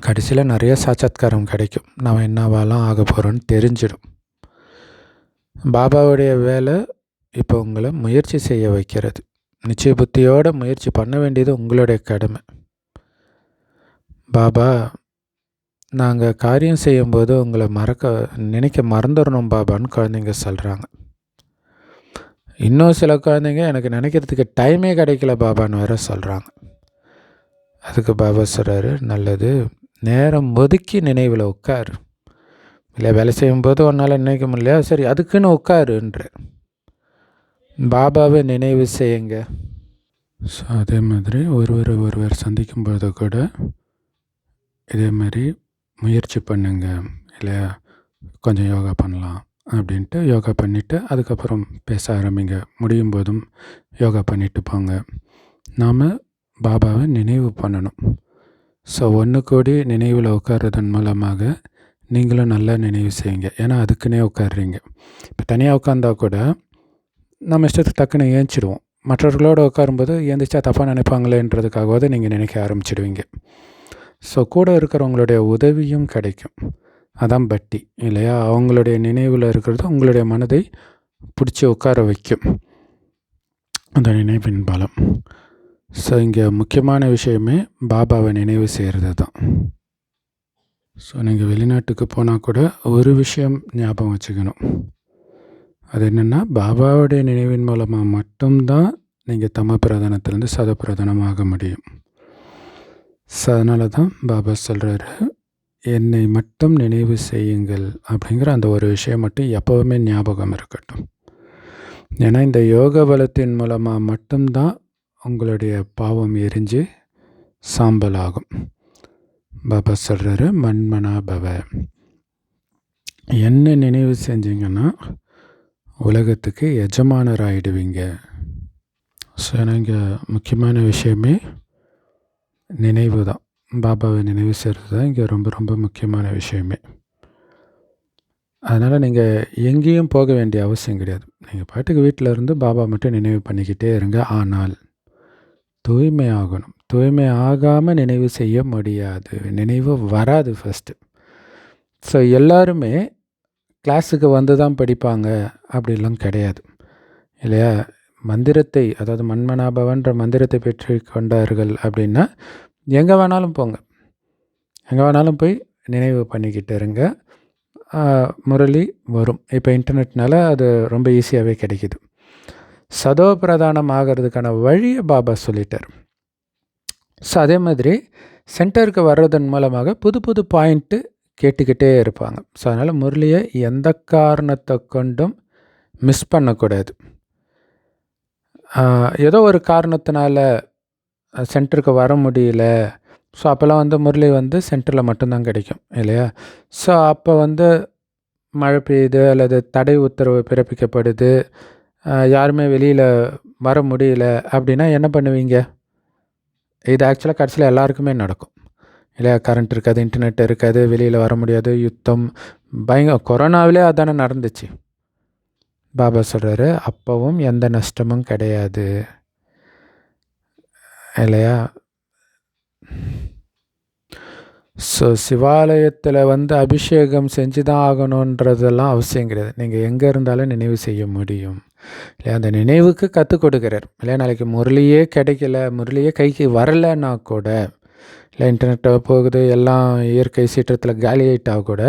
கடைசியில் நிறைய சாட்சாத்காரம் கிடைக்கும். நான் என்னவாலாம் ஆக போகிறோன்னு தெரிஞ்சிடும். பாபாவுடைய வேலை இப்போ உங்களை முயற்சி செய்ய வைக்கிறது. நிச்சய புத்தியோடு முயற்சி பண்ண வேண்டியது உங்களுடைய கடமை. பாபா, நாங்கள் காரியம் செய்யும்போது உங்களை நினைக்க மறந்துடணும் பாபான்னு குழந்தைங்க சொல்கிறாங்க. இன்னும் சில குழந்தைங்க எனக்கு நினைக்கிறதுக்கு டைமே கிடைக்கல பாபான்னு வேற சொல்கிறாங்க. அதுக்கு பாபா சொல்கிறாரு, நல்லது, நேரம் ஒதுக்கி நினைவில் உட்காரு. இல்லை வேலை செய்யும்போது உன்னால் நினைக்க முடியலையா, சரி அதுக்குன்னு உட்காருன்ற. பாபாவை நினைவு செய்யுங்க. ஸோ அதே மாதிரி ஒருவர் சந்திக்கும்போது கூட இதே மாதிரி முயற்சி பண்ணுங்க இல்லையா? கொஞ்சம் யோகா பண்ணலாம் அப்படின்ட்டு யோகா பண்ணிவிட்டு அதுக்கப்புறம் பேச ஆரம்பிங்க. முடியும் போதும் யோகா பண்ணிட்டு போங்க. நாம் பாபாவை நினைவு பண்ணணும். ஸோ ஒன்று கூடி நினைவில் உட்கார்றதன் மூலமாக நீங்களும் நல்லா நினைவு செய்யுங்க. ஏன்னா அதுக்குன்னே உட்காடுறீங்க. இப்போ தனியாக உட்காந்தா கூட நம்ம இஷ்டத்துக்கு டக்குன்னு ஏஞ்சிடுவோம். மற்றவர்களோடு உட்காரும்போது ஏந்திரிச்சா தப்பாக நினைப்பாங்களேன்றதுக்காகவாது நீங்கள் நினைக்க ஆரம்பிச்சிடுவீங்க. ஸோ கூட இருக்கிறவங்களுடைய உதவியும் கிடைக்கும். அதான் பட்டி இல்லையா? அவங்களுடைய நினைவில் இருக்கிறது உங்களுடைய மனதை பிடிச்சி உட்கார வைக்கும், அந்த நினைவின் பலம். ஸோ இங்கே முக்கியமான விஷயமே பாபாவை நினைவு செய்கிறது தான். ஸோ நீங்கள் வெளிநாட்டுக்கு போனால் கூட ஒரு விஷயம் ஞாபகம் வச்சுக்கணும். அது என்னென்னா, பாபாவுடைய நினைவின் மூலமாக மட்டும்தான் நீங்கள் தம பிரதானத்திலேருந்து சத பிரதானமாக முடியும். ஸோ அதனால தான் பாபா சொல்கிறாரு, என்னை மட்டும் நினைவு செய்யுங்கள் அப்படிங்கிற அந்த ஒரு விஷயம் மட்டும் எப்போவுமே ஞாபகம் இருக்கட்டும். ஏன்னா இந்த யோக பலத்தின் மூலமாக மட்டும்தான் உங்களுடைய பாவம் எரிஞ்சு சாம்பல் ஆகும். பாபா சொல்கிறாரு, மண்மனா பவ, என்ன நினைவு செஞ்சீங்கன்னா உலகத்துக்கு எஜமானராகிடுவீங்க. ஸோ இங்கே முக்கியமான விஷயமே நினைவு தான். பாபாவை நினைவு செய்கிறது தான் இங்கே ரொம்ப ரொம்ப முக்கியமான விஷயமே. அதனால் நீங்கள் எங்கேயும் போக வேண்டிய அவசியம் கிடையாது. நீங்கள் பாட்டுக்கு வீட்டில் இருந்து பாபா மட்டும் நினைவு பண்ணிக்கிட்டே இருங்க. ஆனால் தூய்மை ஆகணும். தூய்மை ஆகாமல் நினைவு செய்ய முடியாது, நினைவு வராது ஃபஸ்ட்டு. ஸோ எல்லாருமே கிளாஸுக்கு வந்து தான் படிப்பாங்க அப்படிலாம் கிடையாது இல்லையா? மந்திரத்தை, அதாவது மன்மனாபவன்ற மந்திரத்தை பெற்று கொண்டார்கள் அப்படின்னா எங்கே வேணாலும் போங்க, எங்கே வேணாலும் போய் நினைவு பண்ணிக்கிட்டு இருங்க. முரளி வரும். இப்போ இன்டர்நெட்னால அது ரொம்ப ஈஸியாகவே கிடைக்கிது. சதோ பிரதானம் ஆகிறதுக்கான வழியை பாபா சொல்லிட்டார். ஸோ அதே மாதிரி சென்டருக்கு வர்றதன் மூலமாக புது புது பாயிண்ட்டு கேட்டுக்கிட்டே இருப்பாங்க. ஸோ அதனால் முரளியை எந்த காரணத்தை கொண்டும் மிஸ் பண்ணக்கூடாது. ஏதோ ஒரு காரணத்தினால சென்டருக்கு வர முடியல, ஸோ அப்போல்லாம் முரளி சென்டரில் மட்டும்தான் கிடைக்கும் இல்லையா? ஸோ அப்போ மழை பெய்யுது அல்லது தடை உத்தரவு பிறப்பிக்கப்படுது, யாருமே வெளியில் வர முடியல அப்படின்னா என்ன பண்ணுவீங்க? இது ஆக்சுவலாக கடைசியில் எல்லாருக்குமே நடக்கும் இல்லையா? கரண்ட் இருக்காது, இன்டர்நெட் இருக்காது, வெளியில் வர முடியாது, யுத்தம், கொரோனாவிலே அதானே நடந்துச்சு. பாபா சொல்கிறாரு, அப்போவும் எந்த நஷ்டமும் கிடையாது இல்லையா? ஸோ சிவாலயத்தில் அபிஷேகம் செஞ்சு தான் ஆகணுன்றதெல்லாம் அவசியம் கிடையாது. நீங்கள் எங்கே இருந்தாலும் நினைவு செய்ய முடியும் இல்லையா? அந்த நினைவுக்கு கற்றுக் கொடுக்குறார் இல்லையா? நாளைக்கு முரளியே கிடைக்கல, முரளியே கைக்கு வரலைன்னா கூட, இல்லை இன்டர்நெட்டை போகுது, எல்லாம் இயற்கை சீற்றத்தில் காலி ஆகிட்டா கூட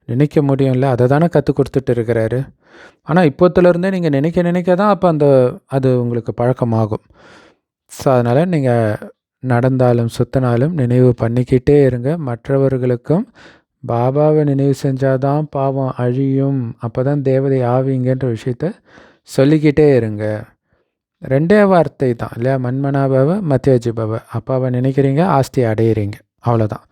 நினைக்க முடியும்ல, அதை தானே கற்றுக் கொடுத்துட்டு இருக்கிறாரு. ஆனால் இப்போத்துலேருந்தே நீங்கள் நினைக்க தான் அப்போ அது உங்களுக்கு பழக்கமாகும். ஸோ அதனால் நீங்கள் நடந்தாலும் சுற்றினாலும் நினைவு பண்ணிக்கிட்டே இருங்க. மற்றவர்களுக்கும் பாபாவை நினைவு செஞ்சால் தான் பாவம் அழியும், அப்போ தான் தேவதை ஆவீங்கன்ற விஷயத்த சொல்லிக்கிட்டே இருங்க. 2 வார்த்தை தான் இல்லையா? மன்மனாபவ மத்தியஜிபவ. அப்பாவை நினைக்கிறீங்க, ஆஸ்தியை அடையிறீங்க, அவ்வளோதான்.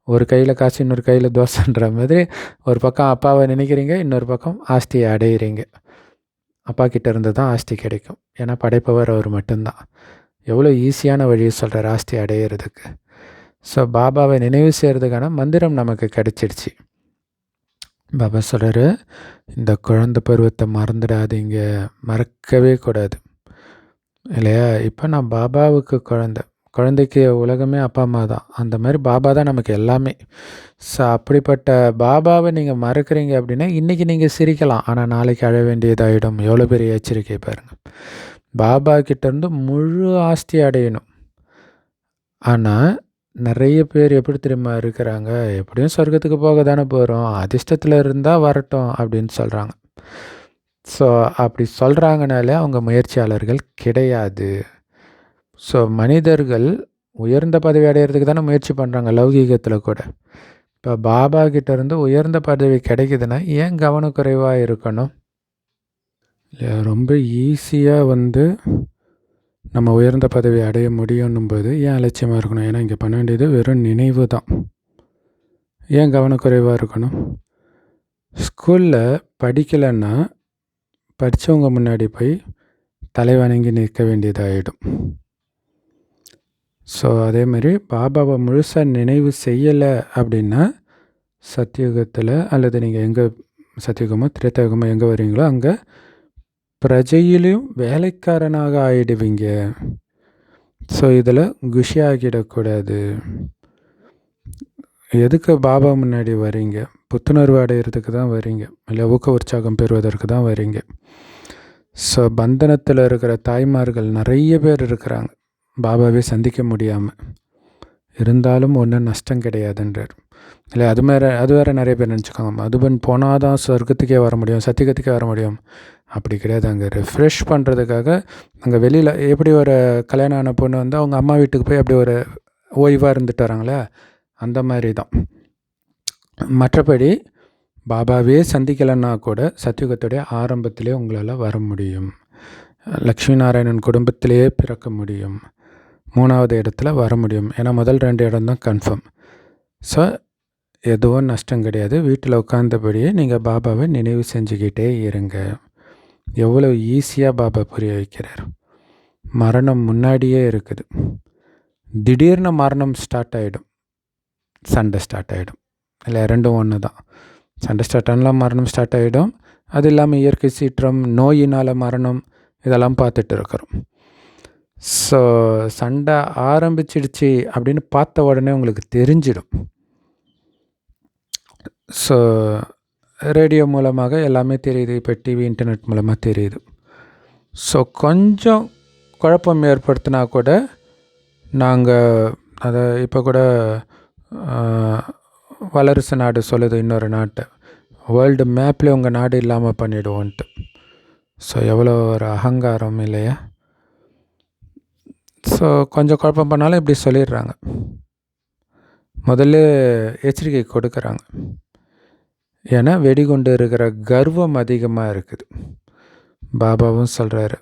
ஒரு கையில் காசு இன்னொரு கையில் தோசைன்ற மாதிரி ஒரு பக்கம் அப்பாவை நினைக்கிறீங்க, இன்னொரு பக்கம் ஆஸ்தியை அடையிறீங்க. அப்பா கிட்ட இருந்து தான் ஆஸ்தி கிடைக்கும். ஏன்னா படைப்பவர் அவர் மட்டும்தான். எவ்வளோ ஈஸியான வழியை சொல்கிறார் ஆஸ்தி அடையிறதுக்கு. ஸோ பாபாவை நினைவு செய்கிறதுக்கான மந்திரம் நமக்கு கிடைச்சிடுச்சு. பாபா சொல்கிறாரு, இந்த குழந்தை பருவத்தை மறந்துடாதீங்க, மறக்கவே கூடாது இல்லையா? இப்போ நான் பாபாவுக்கு குழந்தைக்கு உலகமே அப்பா அம்மா தான். அந்த மாதிரி பாபா தான் நமக்கு எல்லாமே. ஸோ அப்படிப்பட்ட பாபாவை நீங்கள் மறக்கிறீங்க அப்படின்னா இன்றைக்கி நீங்கள் சிரிக்கலாம், ஆனால் நாளைக்கு அழ வேண்டியதாகிடும். எவ்வளோ பெரிய எச்சரிக்கை பாருங்கள். பாபா கிட்டேருந்து முழு ஆஸ்தி அடையணும். ஆனால் நிறைய பேர் எப்படி தெரியுமா இருக்கிறாங்க, எப்படியும் சொர்க்கத்துக்கு போக தானே போகிறோம், அதிர்ஷ்டத்தில் இருந்தால் வரட்டும் அப்படின்னு சொல்கிறாங்க. ஸோ அப்படி சொல்கிறாங்கனாலே அவங்க முயற்சியாளர்கள் கிடையாது. ஸோ மனிதர்கள் உயர்ந்த பதவி அடையிறதுக்கு தானே முயற்சி பண்ணுறாங்க லௌகீகத்தில் கூட. இப்போ பாபா கிட்டேருந்து உயர்ந்த பதவி கிடைக்குதுன்னா ஏன் கவனக்குறைவாக இருக்கணும்? ரொம்ப ஈஸியாக நம்ம உயர்ந்த பதவி அடைய முடியும்னும்போது ஏன் அலட்சியமாக இருக்கணும்? ஏன்னா இங்கே பண்ண வேண்டியது வெறும் நினைவு தான். ஏன் கவனக்குறைவாக இருக்கணும்? ஸ்கூலில் படிக்கலைன்னா படித்தவங்க முன்னாடி போய் தலை வணங்கி நிற்க வேண்டியதாகிடும். ஸோ அதேமாதிரி பாபாவை முழுசாக நினைவு செய்யலை அப்படின்னா சத்தியுகத்தில் அல்லது நீங்கள் எங்கே சத்தியுகமோ திரேதாயுகமோ எங்கே வரீங்களோ அங்கே பிரஜையிலையும் வேலைக்காரனாக ஆகிடுவீங்க. ஸோ இதில் குஷி ஆகிடக்கூடாது. எதுக்கு பாபா முன்னாடி வரீங்க? புத்துணர்வு அடைகிறதுக்கு தான் வரீங்க, இல்லை ஊக்க உற்சாகம் பெறுவதற்கு தான் வரீங்க. ஸோ பந்தனத்தில் இருக்கிற தாய்மார்கள் நிறைய பேர் இருக்கிறாங்க, பாபாவே சந்திக்க முடியாமல் இருந்தாலும் ஒன்றும் நஷ்டம் கிடையாதுன்றார். இல்லை அது வேறு நிறைய பேர் நினச்சிக்கோங்க, மதுபன் போனால் தான் சொர்க்கத்துக்கே வர முடியும், சத்தியகத்துக்கே வர முடியும். அப்படி கிடையாது. அங்கே ரெஃப்ரெஷ் பண்ணுறதுக்காக அங்கே வெளியில் எப்படி ஒரு கல்யாணம் ஆன பொண்ணு அவங்க அம்மா வீட்டுக்கு போய் அப்படி ஒரு ஓய்வாக இருந்துட்டு வராங்களே, அந்த மாதிரி தான். மற்றபடி பாபாவே சந்திக்கலைன்னா கூட சத்தியுகத்துடைய ஆரம்பத்திலே உங்களால் வர முடியும். லக்ஷ்மி நாராயணன் குடும்பத்திலேயே பிறக்க முடியும், 3வது இடத்துல வர முடியும். ஏன்னா முதல் 2 இடம் தான் கன்ஃபார்ம். ஸோ எதுவும் நஷ்டம் கிடையாது. வீட்டில் உட்கார்ந்தபடியே நீங்கள் பாபாவை நினைவு செஞ்சுக்கிட்டே இருங்க. எவ்வளோ ஈஸியாக பாபா புரிய வைக்கிறார். மரணம் முன்னாடியே இருக்குது. திடீர்னு மரணம் ஸ்டார்ட் ஆகிடும், சண்டை ஸ்டார்ட் ஆகிடும். இல்லை, 2ம் ஒன்று தான். சண்டை ஸ்டார்ட் ஆனால் மரணம் ஸ்டார்ட் ஆகிடும். அது இல்லாமல் இயற்கை சீற்றம், நோயினால் மரணம், இதெல்லாம் பார்த்துட்டு இருக்கிறோம். ஸோ சண்டை ஆரம்பிச்சிடுச்சு அப்படின்னு பார்த்த உடனே உங்களுக்கு தெரிஞ்சிடும். ஸோ ரேடியோ மூலமாக எல்லாமே தெரியுது, இப்போ டிவி இன்டர்நெட் மூலமாக தெரியுது. ஸோ கொஞ்சம் குழப்பம் ஏற்படுத்தினா கூட நாங்கள் அதை இப்போ கூட வல்லரசு நாடு சொல்லுது இன்னொரு நாட்டை, வேர்ல்டு மேப்லேயே உங்கள் நாடு இல்லாமல் பண்ணிவிடுவோன்ட்டு. ஸோ எவ்வளோ ஒரு அகங்காரம் இல்லையா? ஸோ கொஞ்சம் குழப்பம் பண்ணாலும் இப்படி சொல்லிடுறாங்க, முதல்ல எச்சரிக்கை கொடுக்குறாங்க. ஏன்னா வெடிகுண்டு இருக்கிற கர்வம் அதிகமாக இருக்குது. பாபாவும் சொல்கிறாரு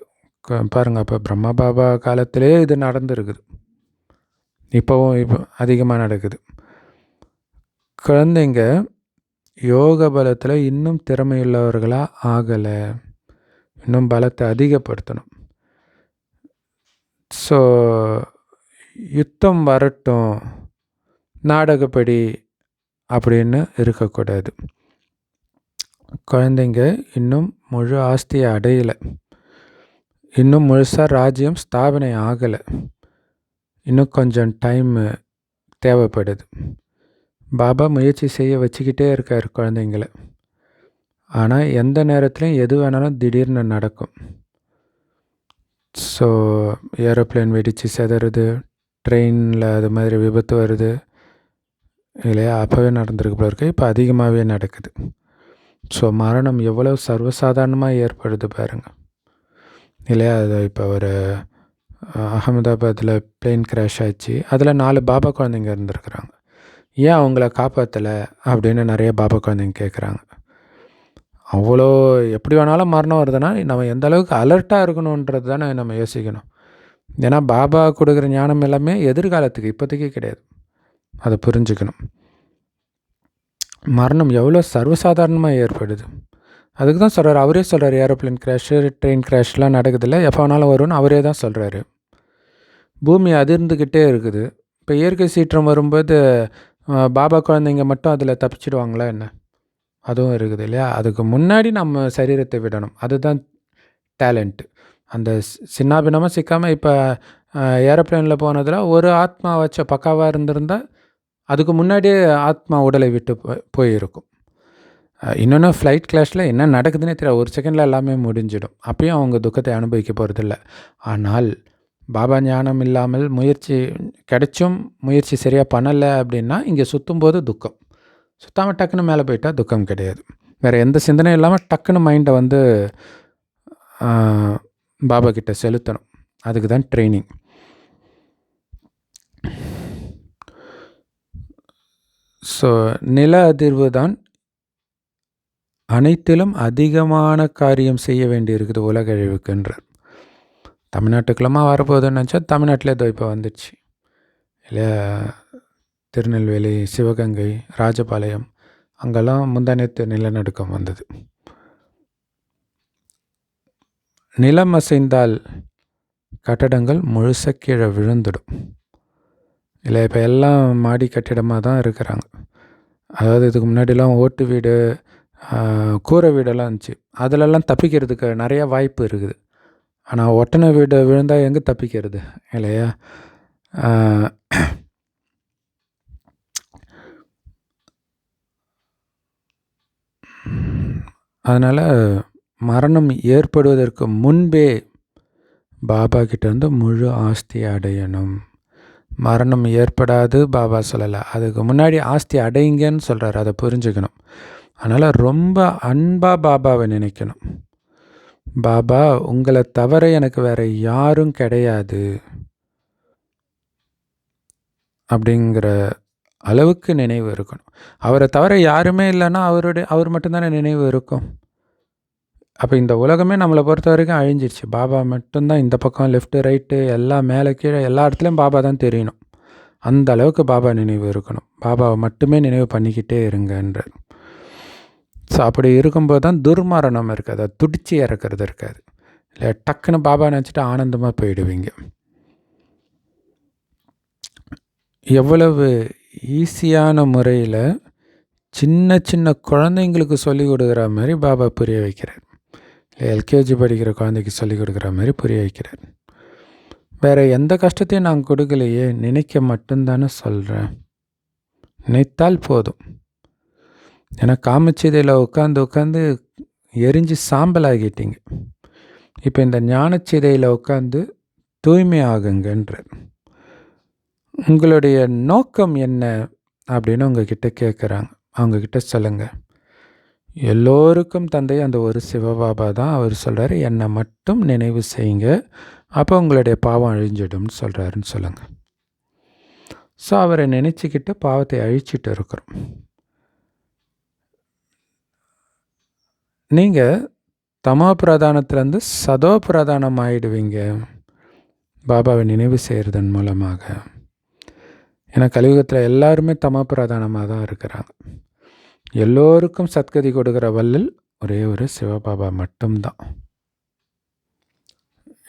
பாருங்கள், அப்போ பிரம்மா பாபா காலத்திலே இது நடந்துருக்குது, இப்போ அதிகமாக நடக்குது. குழந்தைங்க யோக பலத்தில் இன்னும் திறமையுள்ளவர்களாக ஆகலை, இன்னும் பலத்தை அதிகப்படுத்தணும். ஸோ யுத்தம் வரட்டும் நாடகப்படி அப்படின்னு இருக்கக்கூடாது. குழந்தைங்க இன்னும் முழு ஆஸ்தியை அடையலை, இன்னும் முழுசாக ராஜ்யம் ஸ்தாபனை ஆகலை, இன்னும் கொஞ்சம் டைம் தேவைப்படுது. பாபா முயற்சி செய்ய வச்சுக்கிட்டே இருக்கார் குழந்தைங்களை. ஆனால் எந்த நேரத்துலையும் எது வேணாலும் திடீர்னு நடக்கும். ஸோ ஏரோப்ளேன் வெடித்து செதறுது, ட்ரெயினில் அது மாதிரி விபத்து வருது, இல்லையா? அப்போவே நடந்திருக்கு போல இருக்கு. இப்போ அதிகமாகவே நடக்குது. ஸோ மரணம் எவ்வளோ சர்வசாதாரணமாக ஏற்படுது பாருங்கள், இல்லையா? அது இப்போ ஒரு அகமதாபாத்தில் பிளேன் கிராஷ் ஆச்சு. அதில் 4 பாபா குழந்தைங்க இருந்திருக்கிறாங்க. ஏன் அவங்கள காப்பாற்றலை அப்படின்னு நிறைய பாபா குழந்தைங்க கேட்குறாங்க. அவ்வளோ எப்படி வேணாலும் மரணம் வருதுன்னா நம்ம எந்த அளவுக்கு அலர்ட்டாக இருக்கணுன்றது தானே நம்ம யோசிக்கணும். ஏன்னா பாபா கொடுக்குற ஞானம் எல்லாமே எதிர்காலத்துக்கு, இப்போதைக்கு கிடையாது. அதை புரிஞ்சுக்கணும். மரணம் எவ்வளோ சர்வசாதாரணமாக ஏற்படுது. அதுக்கு தான் சொல்கிறார், அவரே சொல்கிறார், ஏரோப்ளேன் கிராஷு, ட்ரெயின் கிராஷ்லாம் நடக்குதில்ல, எப்போ வேணாலும் வரும்னு அவரே தான் சொல்கிறாரு. பூமி அதிர்ந்துக்கிட்டே இருக்குது. இப்போ இயற்கை சீற்றம் வரும்போது பாபா குழந்தைங்க மட்டும் அதில் தப்பிச்சிடுவாங்களா என்ன? அதுவும் இருக்குது இல்லையா? அதுக்கு முன்னாடி நம்ம சரீரத்தை விடணும். அதுதான் டேலண்ட்டு. அந்த சின்னாபின்னமாக சிக்காமல் இப்போ ஏரோப்ளேனில் போனதில் ஒரு ஆத்மா வச்ச பக்காவாக இருந்திருந்தால் அதுக்கு முன்னாடியே ஆத்மா உடலை விட்டு போயிருக்கும். இன்னொன்று ஃப்ளைட் கிளாஷில் என்ன நடக்குதுன்னே தெரியாது. ஒரு செகண்டில் எல்லாமே முடிஞ்சிடும். அப்பயும் அவங்க துக்கத்தை அனுபவிக்க போகிறதில்ல. ஆனால் பாபா ஞானம் இல்லாமல் முயற்சி கிடைச்சும் முயற்சி சரியாக பண்ணலை அப்படின்னா இங்கே சுற்றும்போது துக்கம். சுத்தாமல் டக்குன்னு மேலே போயிட்டால் துக்கம் கிடையாது. வேறு எந்த சிந்தனையும் இல்லாமல் டக்குன்னு மைண்டை வந்து பாபா கிட்ட செலுத்தணும். அதுக்கு தான் ட்ரைனிங். ஸோ நில அதிர்வு தான் அனைத்திலும் அதிகமான காரியம் செய்ய வேண்டி இருக்குது உலக அழிவுக்குன்றார். தமிழ்நாட்டுக்குள்ளமா வரப்போகுதுன்னு நினச்சா தமிழ்நாட்டிலே இதோ இப்போ வந்துடுச்சு இல்லையா? திருநெல்வேலி, சிவகங்கை, ராஜபாளையம் அங்கெல்லாம் முந்தானேத்து நிலநடுக்கம் வந்தது. நிலம் அசைந்தால் கட்டடங்கள் முழுச கீழே விழுந்துடும் இல்லை? இப்போ எல்லாம் மாடி கட்டிடமாக தான் இருக்கிறாங்க. அதாவது இதுக்கு முன்னாடிலாம் ஓட்டு வீடு, கூரை வீடெல்லாம் இருந்துச்சு. அதிலெல்லாம் தப்பிக்கிறதுக்கு நிறையா வாய்ப்பு இருக்குது. ஆனால் ஒட்டனை வீடு விழுந்தால் எங்கே தப்பிக்கிறது இல்லையா? அதனால் மரணம் ஏற்படுவதற்கு முன்பே பாபா கிட்டேருந்து முழு ஆஸ்தி அடையணும். மரணம் ஏற்படாது பாபா சொல்லலை, அதுக்கு முன்னாடி ஆஸ்தி அடைங்கன்னு சொல்கிறார். அதை புரிஞ்சுக்கணும். அதனால் ரொம்ப அன்பாக பாபாவை நினைக்கணும். பாபா உங்களை தவிர எனக்கு வேறு யாரும் கிடையாது அப்படிங்கிற அளவுக்கு நினைவு இருக்கணும். அவரை தவிர யாருமே இல்லைன்னா அவர் மட்டும்தானே நினைவு இருக்கும். அப்போ இந்த உலகமே நம்மளை பொறுத்த வரைக்கும் அழிஞ்சிடுச்சு. பாபா மட்டும்தான் இந்த பக்கம் லெஃப்ட்டு ரைட்டு எல்லாம் மேலே கீழே எல்லா இடத்துலையும் பாபா தான் தெரியணும். அந்த அளவுக்கு பாபா நினைவு இருக்கணும். பாபாவை மட்டுமே நினைவு பண்ணிக்கிட்டே இருங்கன்ற. ஸோ அப்படி இருக்கும்போது தான் துர்மரணம் இருக்காது, அது துடிச்சு இறக்கிறது இருக்காது இல்லை? டக்குன்னு பாபா நினச்சிட்டு ஆனந்தமாக போயிடுவீங்க. எவ்வளவு ஈஸியான முறையில் சின்ன சின்ன குழந்தைங்களுக்கு சொல்லிக் கொடுக்குற மாதிரி பாபா புரிய வைக்கிறார். எல்கேஜி படிக்கிற குழந்தைக்கு சொல்லிக் கொடுக்குற மாதிரி புரிய வைக்கிறார். வேறு எந்த கஷ்டத்தையும் நான் கொடுக்கலையே, நினைக்க மட்டும்தானே சொல்கிறேன். நினைத்தால் போதும். ஏன்னா காமச்சிதையில் உட்காந்து எரிஞ்சு சாம்பல் ஆகிட்டீங்க. இப்போ இந்த ஞானச்சிதையில் உட்காந்து தூய்மை ஆகுங்கன்றார். உங்களுடைய நோக்கம் என்ன அப்படின்னு உங்ககிட்ட கேட்குறாங்க. அவங்கக்கிட்ட சொல்லுங்கள். எல்லோருக்கும் தந்தை அந்த ஒரு சிவபாபா தான். அவர் சொல்கிறார், என்னை மட்டும் நினைவு செய்யுங்க, அப்போ உங்களுடைய பாவம் அழிஞ்சிடும்னு சொல்கிறாருன்னு சொல்லுங்கள். ஸோ அவரை நினச்சிக்கிட்டு பாவத்தை அழிச்சிட்டு இருக்கிறோம். நீங்கள் தமோ பிரதானத்துலேருந்து சதோ பிரதானம் ஆகிடுவீங்க பாபாவை நினைவு செய்கிறதன் மூலமாக. ஏன்னா கலியுகத்தில் எல்லாருமே தமோ பிரதானமாக தான் இருக்கிறாங்க. எல்லோருக்கும் சத்கதி கொடுக்குற வள்ளல் ஒரே ஒரு சிவபாபா மட்டும்தான்.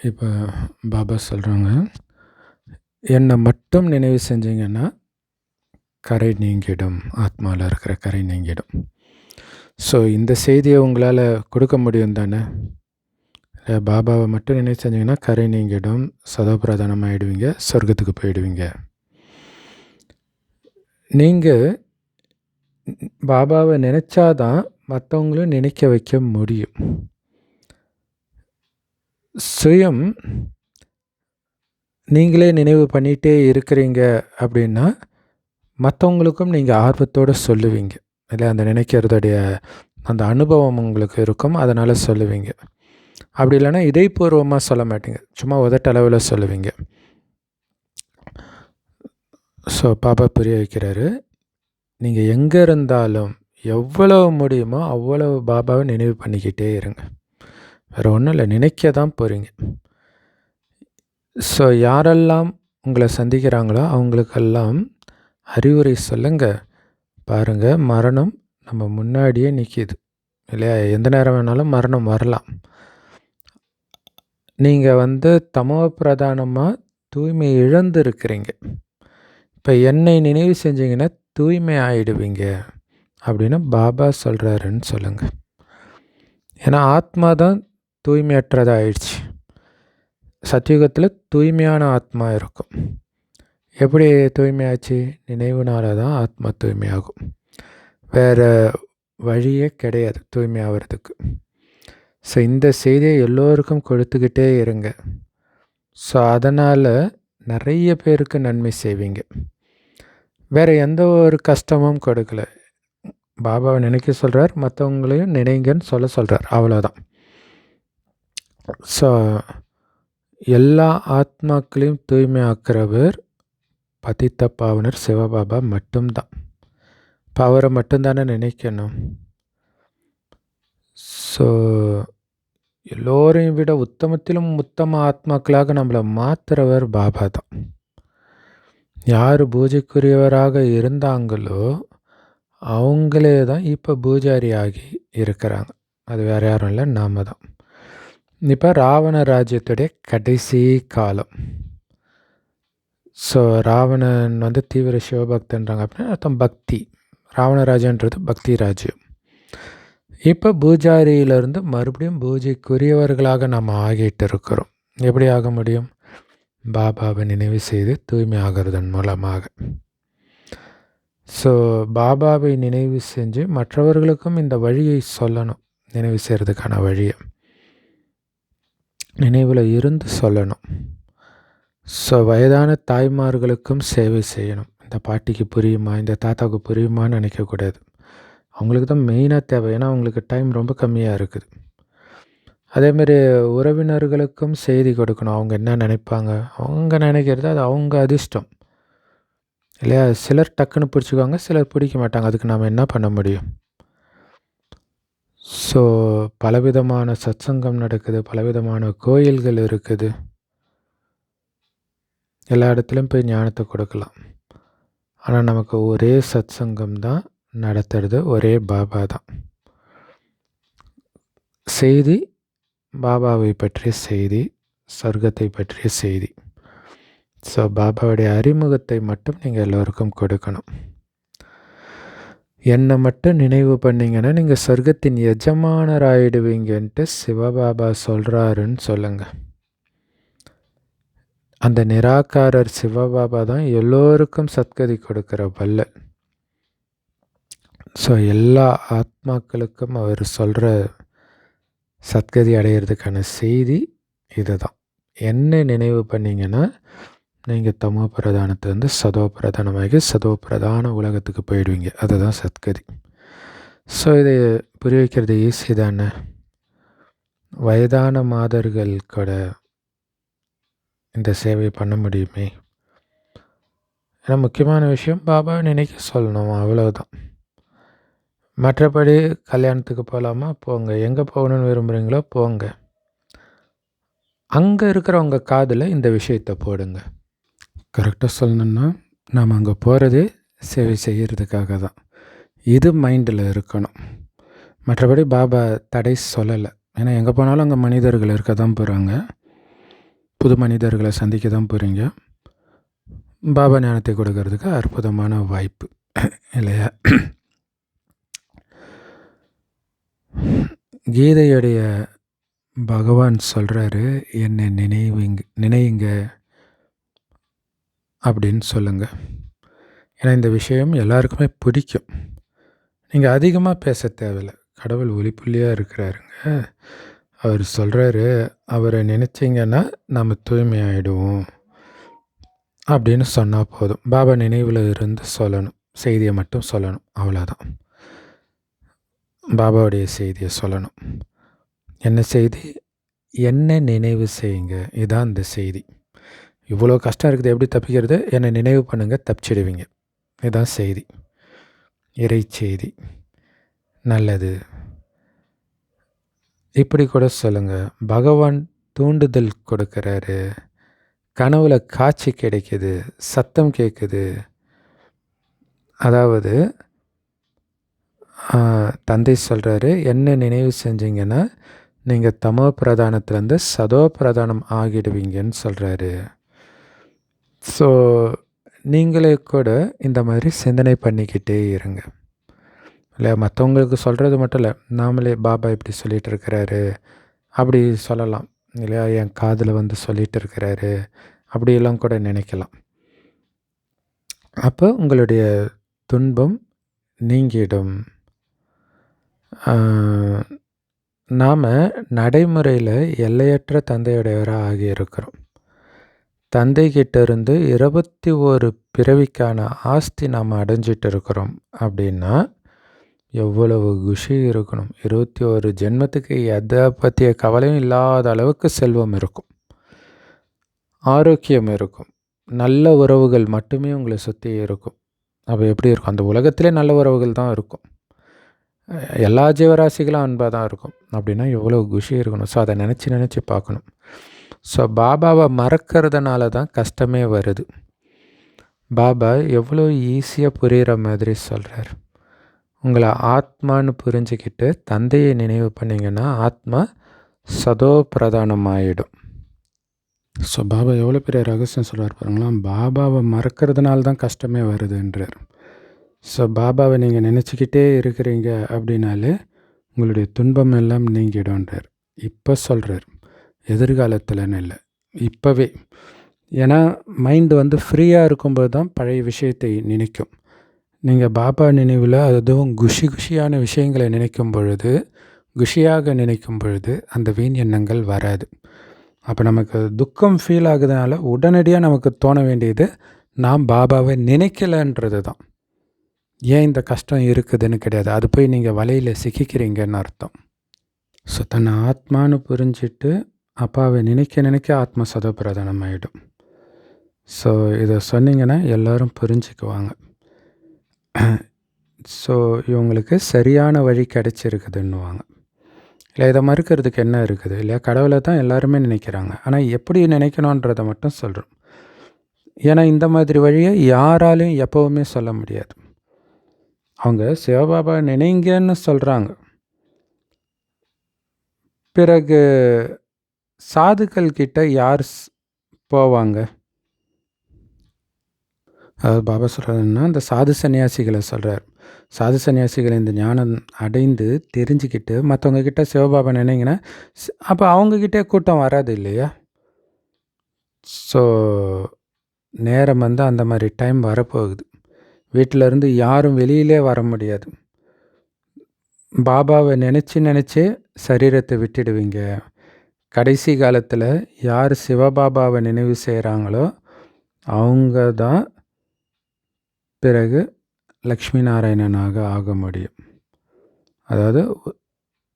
இப்போ பாபா சொல்கிறாங்க, என்னை மட்டும் நினைவு செஞ்சீங்கன்னா கரை நீங்கிடும், ஆத்மாவில் இருக்கிற கரை நீங்கிடும். ஸோ இந்த செய்தியை உங்களால் கொடுக்க முடியும் தானே? பாபாவை மட்டும் நினைவு செஞ்சிங்கன்னா கரை நீங்கிடும், சதோபிரதானம் ஆகிடுவீங்க, சொர்க்கத்துக்கு போயிடுவீங்க. நீங்கள் பாபாவை நினச்சாதான் மற்றவங்களும் நினைக்க வைக்க முடியும். சுயம் நீங்களே நினைவு பண்ணிகிட்டே இருக்கிறீங்க அப்படின்னா மற்றவங்களுக்கும் நீங்கள் ஆர்வத்தோடு சொல்லுவீங்க. இல்லை, அந்த நினைக்கிறதுடைய அந்த அனுபவம் உங்களுக்கு இருக்கும், அதனால் சொல்லுவீங்க. அப்படி இல்லைன்னா இதயபூர்வமாக சொல்ல மாட்டீங்க, சும்மா உதட்டளவில் சொல்லுவீங்க. ஸோ பாபா புரிய வைக்கிறாரு, நீங்கள் எங்கே இருந்தாலும் எவ்வளவு முடியுமோ அவ்வளவு பாபாவை நினைவு பண்ணிக்கிட்டே இருங்க. வேறு ஒன்றும் இல்லை, நினைக்க தான் போகிறீங்க. ஸோ யாரெல்லாம் உங்களை சந்திக்கிறாங்களோ அவங்களுக்கெல்லாம் அறிவுரை சொல்லுங்க. பாருங்கள், மரணம் நம்ம முன்னாடியே நிற்கிது இல்லையா? எந்த நேரம் வேணாலும் மரணம் வரலாம். நீங்கள் தமோ பிரதானமாக தூய்மை இழந்து இருக்கிறீங்க. இப்போ என்னை நினைவு செஞ்சீங்கன்னா தூய்மை ஆகிடுவீங்க அப்படின்னு பாபா சொல்கிறாருன்னு சொல்லுங்கள். ஏன்னா ஆத்மா தான் தூய்மையற்றதாக ஆயிடுச்சு. சத்தியுகத்தில் தூய்மையான ஆத்மா இருக்கும். எப்படி தூய்மையாச்சு? நினைவுனால தான் ஆத்மா தூய்மையாகும். வேறு வழியே கிடையாது தூய்மை ஆகிறதுக்கு. ஸோ இந்த செய்தியை எல்லோருக்கும் கொடுத்துக்கிட்டே இருங்க. ஸோ அதனால் நிறைய பேருக்கு நன்மை செய்வீங்க. வேறு எந்த ஒரு கஷ்டமும் கொடுக்கல. பாபாவை நினைக்க சொல்கிறார், மற்றவங்களையும் நினைங்கன்னு சொல்கிறார், அவ்வளோதான். ஸோ எல்லா ஆத்மாக்களையும் தூய்மையாக்குறவர் பதித்த பாவனர் சிவபாபா மட்டும்தான். இப்போ அவரை மட்டும்தானே நினைக்கணும். ஸோ எல்லோரையும் விட உத்தமத்திலும் உத்தம ஆத்மாக்களாக நம்மளை மாற்றுறவர் பாபா தான். யார் பூஜைக்குரியவராக இருந்தாங்களோ அவங்களே தான் இப்போ பூஜாரி ஆகி இருக்கிறாங்க. அது வேறு யாரும் இல்லை, நாம தான். இப்போ ராவண ராஜ்யத்துடைய கடைசி காலம். ஸோ ராவணன் தீவிர சிவபக்தன்றாங்க அப்படின்னா அர்த்தம் பக்தி. ராவண ராஜ்யன்றது பக்தி ராஜ்யம். இப்போ பூஜாரியிலிருந்து மறுபடியும் பூஜைக்குரியவர்களாக நாம் ஆகிட்டு இருக்கிறோம். எப்படி ஆக முடியும்? பாபாவை நினைவு செய்து தூய்மை ஆகிறதன் மூலமாக. ஸோ பாபாவை நினைவு செஞ்சு மற்றவர்களுக்கும் இந்த வழியை சொல்லணும். நினைவு செய்கிறதுக்கான வழியை நினைவில் இருந்து சொல்லணும். ஸோ வயதான தாய்மார்களுக்கும் சேவை செய்யணும். இந்த பாட்டிக்கு புரியுமா, இந்த தாத்தாவுக்கு புரியுமான்னு நினைக்கக்கூடாது. அவங்களுக்கு தான் மெயினாக தேவை. ஏன்னா அவங்களுக்கு டைம் ரொம்ப கம்மியாக இருக்குது. அதேமாரி உறவினர்களுக்கும் செய்தி கொடுக்கணும். அவங்க என்ன நினைப்பாங்க, அவங்க நினைக்கிறது அது அவங்க அதிர்ஷ்டம் இல்லையா? சிலர் டக்குன்னு பிடிச்சிக்குவாங்க, சிலர் பிடிக்க மாட்டாங்க. அதுக்கு நாம் என்ன பண்ண முடியும்? ஸோ பலவிதமான சத்சங்கம் நடக்குது, பலவிதமான கோயில்கள் இருக்குது. எல்லா இடத்துலையும் போய் ஞானத்தை கொடுக்கலாம். ஆனால் நமக்கு ஒரே சத்சங்கம் தான் நடத்துறது, ஒரே பாபா தான். செய்தி பாபாவை பற்றிய செய்தி, சொர்க்கத்தை பற்றிய செய்தி. ஸோ பாபாவுடைய அறிமுகத்தை மட்டும் நீங்கள் எல்லோருக்கும் கொடுக்கணும். என்னை மட்டும் நினைவு பண்ணிங்கன்னா நீங்கள் சொர்க்கத்தின் எஜமானராயிடுவீங்கன்ட்டு சிவபாபா சொல்கிறாருன்னு சொல்லுங்கள். அந்த நிராகாரர் சிவபாபா தான் எல்லோருக்கும் சத்கதி கொடுக்குற வல்லல். ஸோ எல்லா ஆத்மாக்களுக்கும் அவர் சொல்கிற சத்கதி அடையிறதுக்கான செய்தி இது தான். என்ன நினைவு பண்ணிங்கன்னா நீங்கள் தமோ பிரதானத்துலேருந்து சதோ பிரதானமாகி சதோ பிரதான உலகத்துக்கு போயிடுவீங்க. அதுதான் சத்கதி. ஸோ இதை புரிய வைக்கிறது ஈஸி தானே. வயதான மாதர்கள் கூட இந்த சேவை பண்ண முடியுமே. ஏன்னா முக்கியமான விஷயம் பாபாவை நினைக்க சொல்லணும், அவ்வளோதான். மற்றபடி கல்யாணத்துக்கு போகலாமா, போங்க. எங்கே போகணுன்னு விரும்புகிறீங்களோ போங்க. அங்கே இருக்கிறவங்க காதில் இந்த விஷயத்தை போடுங்க. கரெக்டாக சொல்லணுன்னா நாம் அங்கே போகிறதே சேவை செய்கிறதுக்காக தான். இது மைண்டில் இருக்கணும். மற்றபடி பாபா தடை சொல்லலை. ஏன்னா எங்கே போனாலும் அங்கே மனிதர்கள் இருக்க தான் போகிறாங்க. புது மனிதர்களை சந்திக்க தான் போகிறீங்க. பாபா ஞானத்தை கொடுக்கறதுக்கு அற்புதமான வாய்ப்பு இல்லையா? கீதையுடைய பகவான் சொல்கிறாரு, என்னை நினைவுங்க அப்படின்னு சொல்லுங்கள். ஏன்னா இந்த விஷயம் எல்லாருக்குமே பிடிக்கும். நீங்கள் அதிகமாக பேச தேவையில்லை. கடவுள் ஒளிப்புள்ளியாக இருக்கிறாருங்க. அவர் சொல்கிறாரு, அவரை நினச்சிங்கன்னா நம்ம தூய்மையாகிடுவோம் அப்படின்னு சொன்னால் போதும். பாபா நினைவில் இருந்து சொல்லணும். செய்தியை மட்டும் சொல்லணும். அவ்வளோதான். பாபாவுடைய செய்தியை சொல்லணும். என்ன செய்தி? என்ன நினைவு செய்யுங்க. இதுதான் இந்த செய்தி. இவ்வளோ கஷ்டம் இருக்குது, எப்படி தப்பிக்கிறது? என்னை நினைவு பண்ணுங்கள், தப்பிச்சிடுவீங்க. இதுதான் செய்தி, இறை செய்தி. நல்லது. இப்படி கூட சொல்லுங்கள். பகவான் தூண்டுதல் கொடுக்குறாரு. கனவுல காட்சி கிடைக்குது, சத்தம் கேட்குது. அதாவது தந்தை சொல்கிறாரு, என்ன நினைவு செஞ்சீங்கன்னா நீங்கள் தமோ பிரதானத்துலேருந்து சதோ பிரதானம் ஆகிடுவீங்கன்னு சொல்கிறாரு. ஸோ நீங்களே கூட இந்த மாதிரி சிந்தனை பண்ணிக்கிட்டே இருங்க. இல்லை, மற்றவங்களுக்கு சொல்கிறது மட்டும் இல்லை, நாமளே பாபா இப்படி சொல்லிகிட்டு இருக்கிறாரு அப்படி சொல்லலாம் இல்லையா? என் காதில் வந்து சொல்லிகிட்டு இருக்கிறாரு அப்படியெல்லாம் கூட நினைக்கலாம். அப்போ உங்களுடைய துன்பம் நீங்கிடும். நாம் நடைமுறையில் எல்லையற்ற தந்தையுடையவராக ஆகியிருக்கிறோம். தந்தைக்கிட்ட இருந்து 21 பிறவிக்கான ஆஸ்தி நாம் அடைஞ்சிட்டு இருக்கிறோம். அப்படின்னா எவ்வளவு குஷி இருக்கணும். 21 ஜென்மத்துக்கு எதை பற்றிய கவலையும் இல்லாத அளவுக்கு செல்வம் இருக்கும், ஆரோக்கியம் இருக்கும், நல்ல உறவுகள் மட்டுமே உங்களை சுற்றி இருக்கும். அப்போ எப்படி இருக்கும்? அந்த உலகத்திலே நல்ல உறவுகள் தான் இருக்கும். எல்லா ஜீவராசிகளும் அன்பாக தான் இருக்கும். அப்படின்னா எவ்வளோ குஷி இருக்கணும். ஸோ அதை நினச்சி பார்க்கணும். ஸோ பாபாவை மறக்கிறதுனால தான் கஷ்டமே வருது. பாபா எவ்வளோ ஈஸியாக புரிகிற மாதிரி சொல்கிறார். உங்களை ஆத்மான்னு புரிஞ்சுக்கிட்டு தந்தையை நினைவு பண்ணிங்கன்னா ஆத்மா சதோ பிரதானம் ஆகிடும். ஸோ பாபா எவ்வளோ பெரிய ரகசியம் சொல்கிறார் பாருங்களா. பாபாவை மறக்கிறதுனால தான் கஷ்டமே வருதுன்றார். ஸோ பாபாவை நீங்கள் நினச்சிக்கிட்டே இருக்கிறீங்க அப்படின்னாலே உங்களுடைய துன்பம் எல்லாம் நீங்கிடும்ன்றார். இப்போ சொல்கிறார், எதிர்காலத்தில்னு இல்லை, இப்போவே. ஏன்னா மைண்டு வந்து ஃப்ரீயாக இருக்கும்போது தான் பழைய விஷயத்தை நினைக்கும். நீங்கள் பாபா நினைவில் அதுவும் குஷியான விஷயங்களை நினைக்கும் பொழுது, குஷியாக நினைக்கும் பொழுது அந்த வீண் எண்ணங்கள் வராது. அப்போ நமக்கு துக்கம் ஃபீல் ஆகுதுனால உடனடியாக நமக்கு தோண வேண்டியது நாம் பாபாவை நினைக்கலைன்றது தான். ஏன் இந்த கஷ்டம் இருக்குதுன்னு கிடையாது. அது போய் நீங்கள் வலையில் சிக்கிக்கிறீங்கன்னு அர்த்தம். ஸோ தன்னை ஆத்மானு புரிஞ்சிட்டு அப்பாவை நினைக்க ஆத்மா சதோபிரதானம் ஆகிடும். ஸோ இதை சொன்னீங்கன்னா எல்லோரும் புரிஞ்சுக்குவாங்க. ஸோ இவங்களுக்கு சரியான வழி கிடைச்சிருக்குதுன்னுவாங்க. இல்லை, இதை மறுக்கிறதுக்கு என்ன இருக்குது இல்லையா? கடவுளை தான் எல்லாருமே நினைக்கிறாங்க. ஆனால் எப்படி நினைக்கணுன்றதை மட்டும் சொல்கிறோம். ஏன்னா இந்த மாதிரி வழியை யாராலையும் எப்போவுமே சொல்ல முடியாது. அவங்க சிவபாபா நினைங்கன்னு சொல்கிறாங்க. பிறகு சாதுக்கள் கிட்ட யார் போவாங்க? அதாவது பாபா சொல்கிறதுன்னா அந்த சாது சன்னியாசிகளை சொல்கிறார். சாது சன்னியாசிகள் இந்த ஞானம் அடைந்து தெரிஞ்சுக்கிட்டு மற்றவங்க கிட்ட சிவபாபா நினைங்கன்னா அப்போ அவங்கக்கிட்டே கூட்டம் வராது இல்லையா? ஸோ நேரம் வந்து அந்த மாதிரி டைம் வரப்போகுது. வீட்டிலருந்து யாரும் வெளியிலே வர முடியாது. பாபாவை நினச்சே சரீரத்தை விட்டுடுவீங்க. கடைசி காலத்தில் யார் சிவபாபாவை நினைவு செய்கிறாங்களோ அவங்க தான் பிறகு லக்ஷ்மி நாராயணனாக ஆக முடியும். அதாவது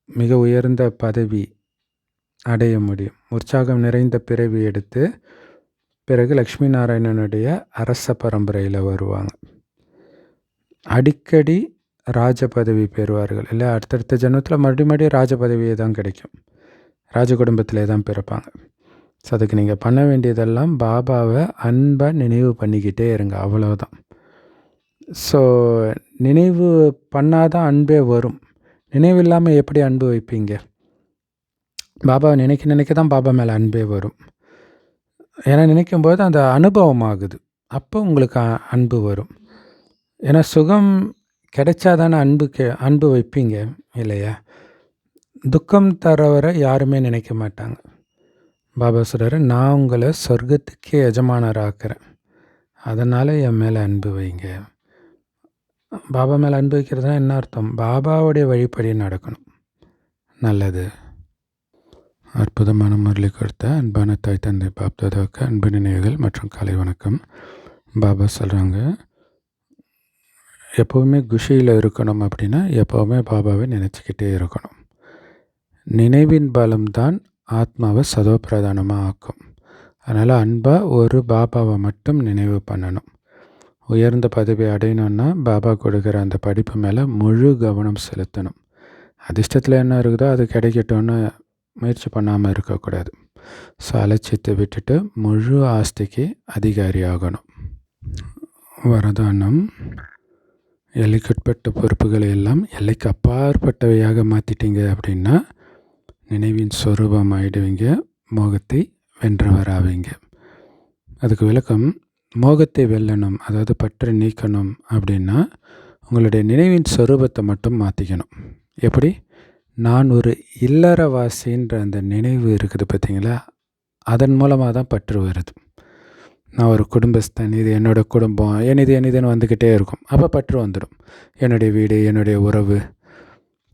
மிக உயர்ந்த பதவி அடைய முடியும். உற்சாகம் நிறைந்த பிறவி எடுத்து பிறகு லக்ஷ்மி நாராயணனுடைய அரச பரம்பரையில் வருவாங்க. அடிக்கடி ராஜ பதவி பெறுவார்கள். இல்லை, அடுத்தடுத்த ஜென்மத்தில் மறுபடியும் ராஜ பதவியே தான் கிடைக்கும். ராஜ குடும்பத்திலே தான் பிறப்பாங்க. ஸோ அதுக்கு நீங்கள் பண்ண வேண்டியதெல்லாம் பாபாவை அன்பாக நினைவு பண்ணிக்கிட்டே இருங்க, அவ்வளோதான். ஸோ நினைவு பண்ணாதான் அன்பே வரும். நினைவு இல்லாமல் எப்படி அன்பு வைப்பீங்க? பாபாவை நினைக்க தான் பாபா மேலே அன்பே வரும். ஏன்னா நினைக்கும்போது அந்த அனுபவம் ஆகுது. அப்போ உங்களுக்கு அன்பு வரும். ஏன்னா சுகம் கிடைச்சாதானே அன்பு வைப்பீங்க இல்லையா? துக்கம் தரவரை யாருமே நினைக்க மாட்டாங்க. பாபா சொல்கிறாரு, நான் உங்களை சொர்க்கத்துக்கே எஜமானராக்கிறேன், அதனால் என் மேலே அன்பு வைங்க. பாபா மேலே அன்பு வைக்கிறதுனா என்ன அர்த்தம்? பாபாவுடைய வழிப்படி நடக்கணும். நல்லது. அற்புதமான முரளி கொடுத்த அன்பான தாய் தந்தை பாப்தாதாவுக்கு அன்பு நினைவுகள் மற்றும் காலை வணக்கம். பாபா சொல்கிறாங்க, எப்போவுமே குஷியில் இருக்கணும் அப்படின்னா எப்போவுமே பாபாவை நினச்சிக்கிட்டே இருக்கணும். நினைவின் பலம்தான் ஆத்மாவை சதோப்பிரதானமாக ஆக்கும். அதனால் அன்பாக ஒரு பாபாவை மட்டும் நினைவு பண்ணணும். உயர்ந்த பதவி அடையணுன்னா பாபா கொடுக்குற அந்த படிப்பு மேலே முழு கவனம் செலுத்தணும். அதிர்ஷ்டத்தில் என்ன இருக்குதோ அது கிடைக்கட்டும்னு முயற்சி பண்ணாமல் இருக்கக்கூடாது. ஸோ அலட்சியத்தை விட்டுட்டு முழு ஆஸ்திக்கு அதிகாரி ஆகணும். வரதானம், எல்லைக்குட்பட்ட பொறுப்புகளை எல்லாம் எல்லைக்கு அப்பாற்பட்டவையாக மாற்றிட்டீங்க அப்படின்னா நினைவின் சொரூபம் ஆகிடுவீங்க, மோகத்தை வென்றவராவீங்க. அதுக்கு விளக்கம், மோகத்தை வெல்லணும், அதாவது பற்றை நீக்கணும் அப்படின்னா உங்களுடைய நினைவின் சொரூபத்தை மட்டும் மாற்றிக்கணும். எப்படி? நான் ஒரு இல்லறவாசின்ற அந்த நினைவு இருக்குது பார்த்தீங்களா, அதன் மூலமாக தான் பற்று வருது. நான் ஒரு குடும்பஸ்தன், இது என்னோடய குடும்பம், எனதுன்னு வந்துக்கிட்டே இருக்கும். அப்போ பற்று வந்துடும். என்னுடைய வீடு, என்னுடைய உறவு.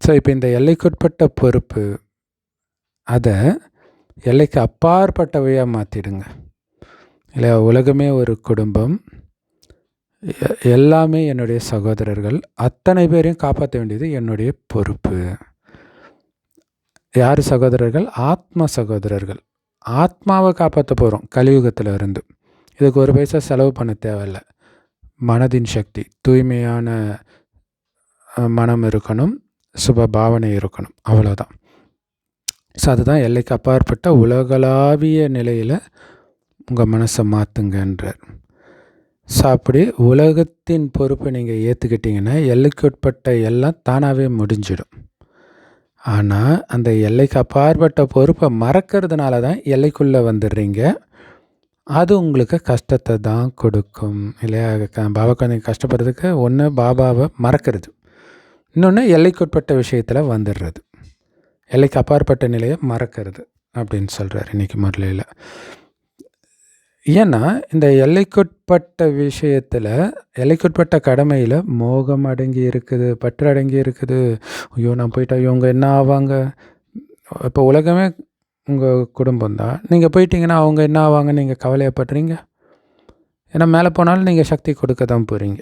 ஸோ இப்போ இந்த எல்லைக்குட்பட்ட பொறுப்பு, அதை எல்லைக்கு அப்பாற்பட்டவையாக மாற்றிடுங்க. இல்லை, உலகமே ஒரு குடும்பம், எல்லாமே என்னுடைய சகோதரர்கள், அத்தனை பேரையும் காப்பாற்ற வேண்டியது என்னுடைய பொறுப்பு. யார் சகோதரர்கள்? ஆத்மா சகோதரர்கள். ஆத்மாவை காப்பாற்ற போகிறோம் கலியுகத்தில் இருந்து. இதுக்கு ஒரு பைசா செலவு பண்ண தேவையில்லை. மனதின் சக்தி, தூய்மையான மனம் இருக்கணும், சுப பாவனை இருக்கணும், அவ்வளோதான். ஸோ அதுதான் எல்லைக்கு அப்பாற்பட்ட உலகளாவிய நிலையில் உங்கள் மனசை மாற்றுங்கன்றார். ஸோ அப்படி உலகத்தின் பொறுப்பை நீங்கள் ஏற்றுக்கிட்டிங்கன்னா எல்லைக்குட்பட்ட எல்லாம் தானாகவே முடிஞ்சிடும். ஆனால் அந்த எல்லைக்கு அப்பாற்பட்ட பொறுப்பை மறக்கிறதுனால தான் எல்லைக்குள்ளே வந்துடுறீங்க. அது உங்களுக்கு கஷ்டத்தை தான் கொடுக்கும் இல்லையா? பாபா கொஞ்சம் கஷ்டப்படுறதுக்கு ஒன்று பாபாவை மறக்கிறது, இன்னொன்று எல்லைக்குட்பட்ட விஷயத்தில் வந்துடுறது. எல்லைக்கு அப்பாற்பட்ட நிலையை மறக்கிறது அப்படின்னு சொல்கிறார் இன்றைக்கி முரளியில். ஏன்னா இந்த எல்லைக்குட்பட்ட விஷயத்தில், எல்லைக்குட்பட்ட கடமையில் மோகம் அடங்கி இருக்குது, பற்று அடங்கி இருக்குது. ஐயோ நான் போயிட்டா இவங்க என்ன ஆவாங்க? இப்போ உலகமே உங்கள் குடும்பம் தான். நீங்கள் போயிட்டீங்கன்னா அவங்க என்ன ஆவாங்க? நீங்கள் கவலையப்படுறீங்க. ஏன்னா மேலே போனாலும் நீங்கள் சக்தி கொடுக்க தான் போகிறீங்க.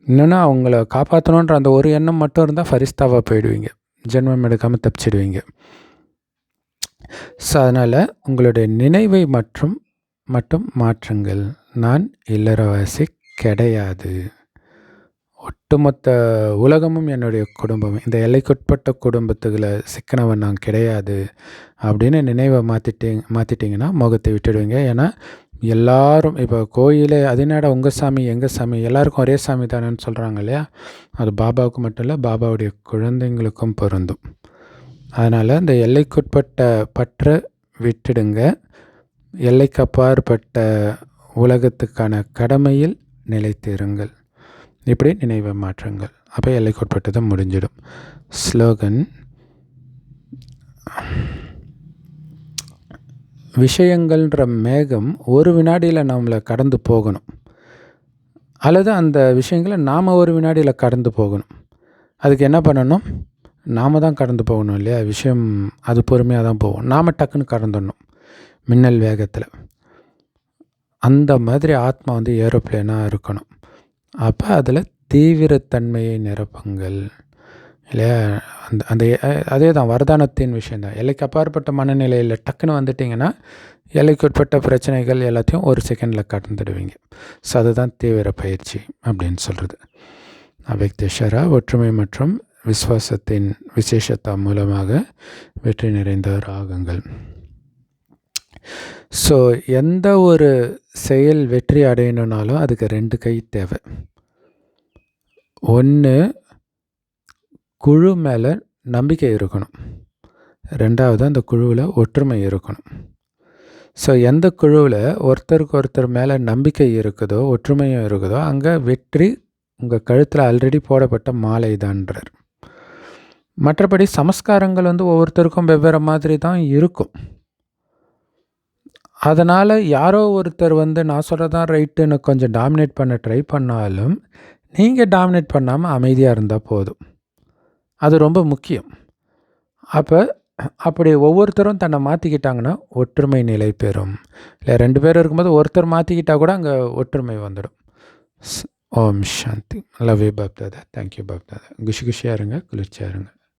இன்னொன்று, அவங்கள காப்பாற்றணுன்ற அந்த ஒரு எண்ணம் மட்டும் இருந்தால் ஃபரிஸ்தாவாக போயிடுவீங்க, ஜென்மம் எடுக்காமல் தப்பிச்சிடுவீங்க. ஸோ அதனால் உங்களுடைய நினைவை மட்டும் மாற்றுங்கள். நான் இல்லறவாசி கிடையாது, ஒட்டுமொத்த உலகமும் என்னுடைய குடும்பம், இந்த எல்லைக்குட்பட்ட குடும்பத்துக்குள்ள சிக்கனவன் நான் கிடையாது அப்படின்னு நினைவை மாற்றிட்டிங்கன்னா மோகத்தை விட்டுடுவீங்க. ஏன்னா எல்லாரும் இப்போ கோயிலே அதனாட உங்கள் சாமி எங்கள் சாமி எல்லாருக்கும் ஒரே சாமி தானேன்னு சொல்கிறாங்க இல்லையா? அது பாபாவுக்கு மட்டும் இல்லை, பாபாவுடைய குழந்தைங்களுக்கும் பொருந்தும். அதனால் இந்த எல்லைக்குட்பட்ட பற்றை விட்டுடுங்க, எல்லைக்கு அப்பாற்பட்ட உலகத்துக்கான கடமையில் நிலைத்திருங்கள். இப்படி நினைவை மாற்றுங்கள். அப்போ எல்லைக்குட்பட்டதை முடிஞ்சிடும். ஸ்லோகன், விஷயங்கள்ன்ற மேகம் ஒரு வினாடியில் நம்மளை கடந்து போகணும், அல்லது அந்த விஷயங்களை நாம் ஒரு வினாடியில் கடந்து போகணும். அதுக்கு என்ன பண்ணணும்? நாம் தான் கடந்து போகணும் இல்லையா? விஷயம் அது பொறுமையாக தான் போகும், நாம் டக்குன்னு கடந்துடணும் மின்னல் வேகத்தில். அந்த மாதிரி ஆத்மா ஏரோப்ளேனாக இருக்கணும். அப்போ அதில் தீவிரத்தன்மையை நிரப்புங்கள் இல்லையா? அந்த அதே தான் வரதானத்தின் விஷயந்தான். எல்லைக்கு அப்பாற்பட்ட மனநிலையில் டக்குன்னு வந்துட்டிங்கன்னா எல்லைக்குட்பட்ட பிரச்சனைகள் எல்லாத்தையும் ஒரு செகண்டில் கடந்துடுவீங்க. ஸோ அதுதான் தீவிர பயிற்சி அப்படின்னு சொல்கிறது. அவ்யக்தேஸ்வரா, ஒற்றுமை மற்றும் விஸ்வாசத்தின் விசேஷத்தா மூலமாக வெற்றி நிறைந்தவர் ஆகுங்கள். ஸோ எந்த ஒரு செயல் வெற்றி அடையணுன்னாலும் அதுக்கு 2 கை தேவை. ஒன்று, குழு மேலே நம்பிக்கை இருக்கணும். 2வது, அந்த குழுவில் ஒற்றுமை இருக்கணும். ஸோ எந்த குழுவில் ஒருத்தருக்கு ஒருத்தர் மேலே நம்பிக்கை இருக்குதோ, ஒற்றுமையும் இருக்குதோ, அங்கே வெற்றி உங்கள் கழுத்தில் ஆல்ரெடி போடப்பட்ட மாலை தான்றார். மற்றபடி சமஸ்காரங்கள் ஒவ்வொருத்தருக்கும் வெவ்வேறு மாதிரி தான் இருக்கும். அதனால் யாரோ ஒருத்தர் நான் சொல்கிறதான் ரைட்டுன்னு கொஞ்சம் டாமினேட் பண்ண ட்ரை பண்ணாலும் நீங்கள் டாமினேட் பண்ணாமல் அமைதியாக இருந்தால் போதும். அது ரொம்ப முக்கியம். அப்போ அப்படி ஒவ்வொருத்தரும் தன்னை மாற்றிக்கிட்டாங்கன்னா ஒற்றுமை நிலை பெறும். இல்லை 2 பேர் இருக்கும்போது ஒருத்தர் மாற்றிக்கிட்டா கூட அங்கே ஒற்றுமை வந்துடும். ஓம் சாந்தி. Love you Bapdada. Thank you Bapdada. குஷி குஷியாக இருங்க, குளிர்ச்சியாக இருங்க.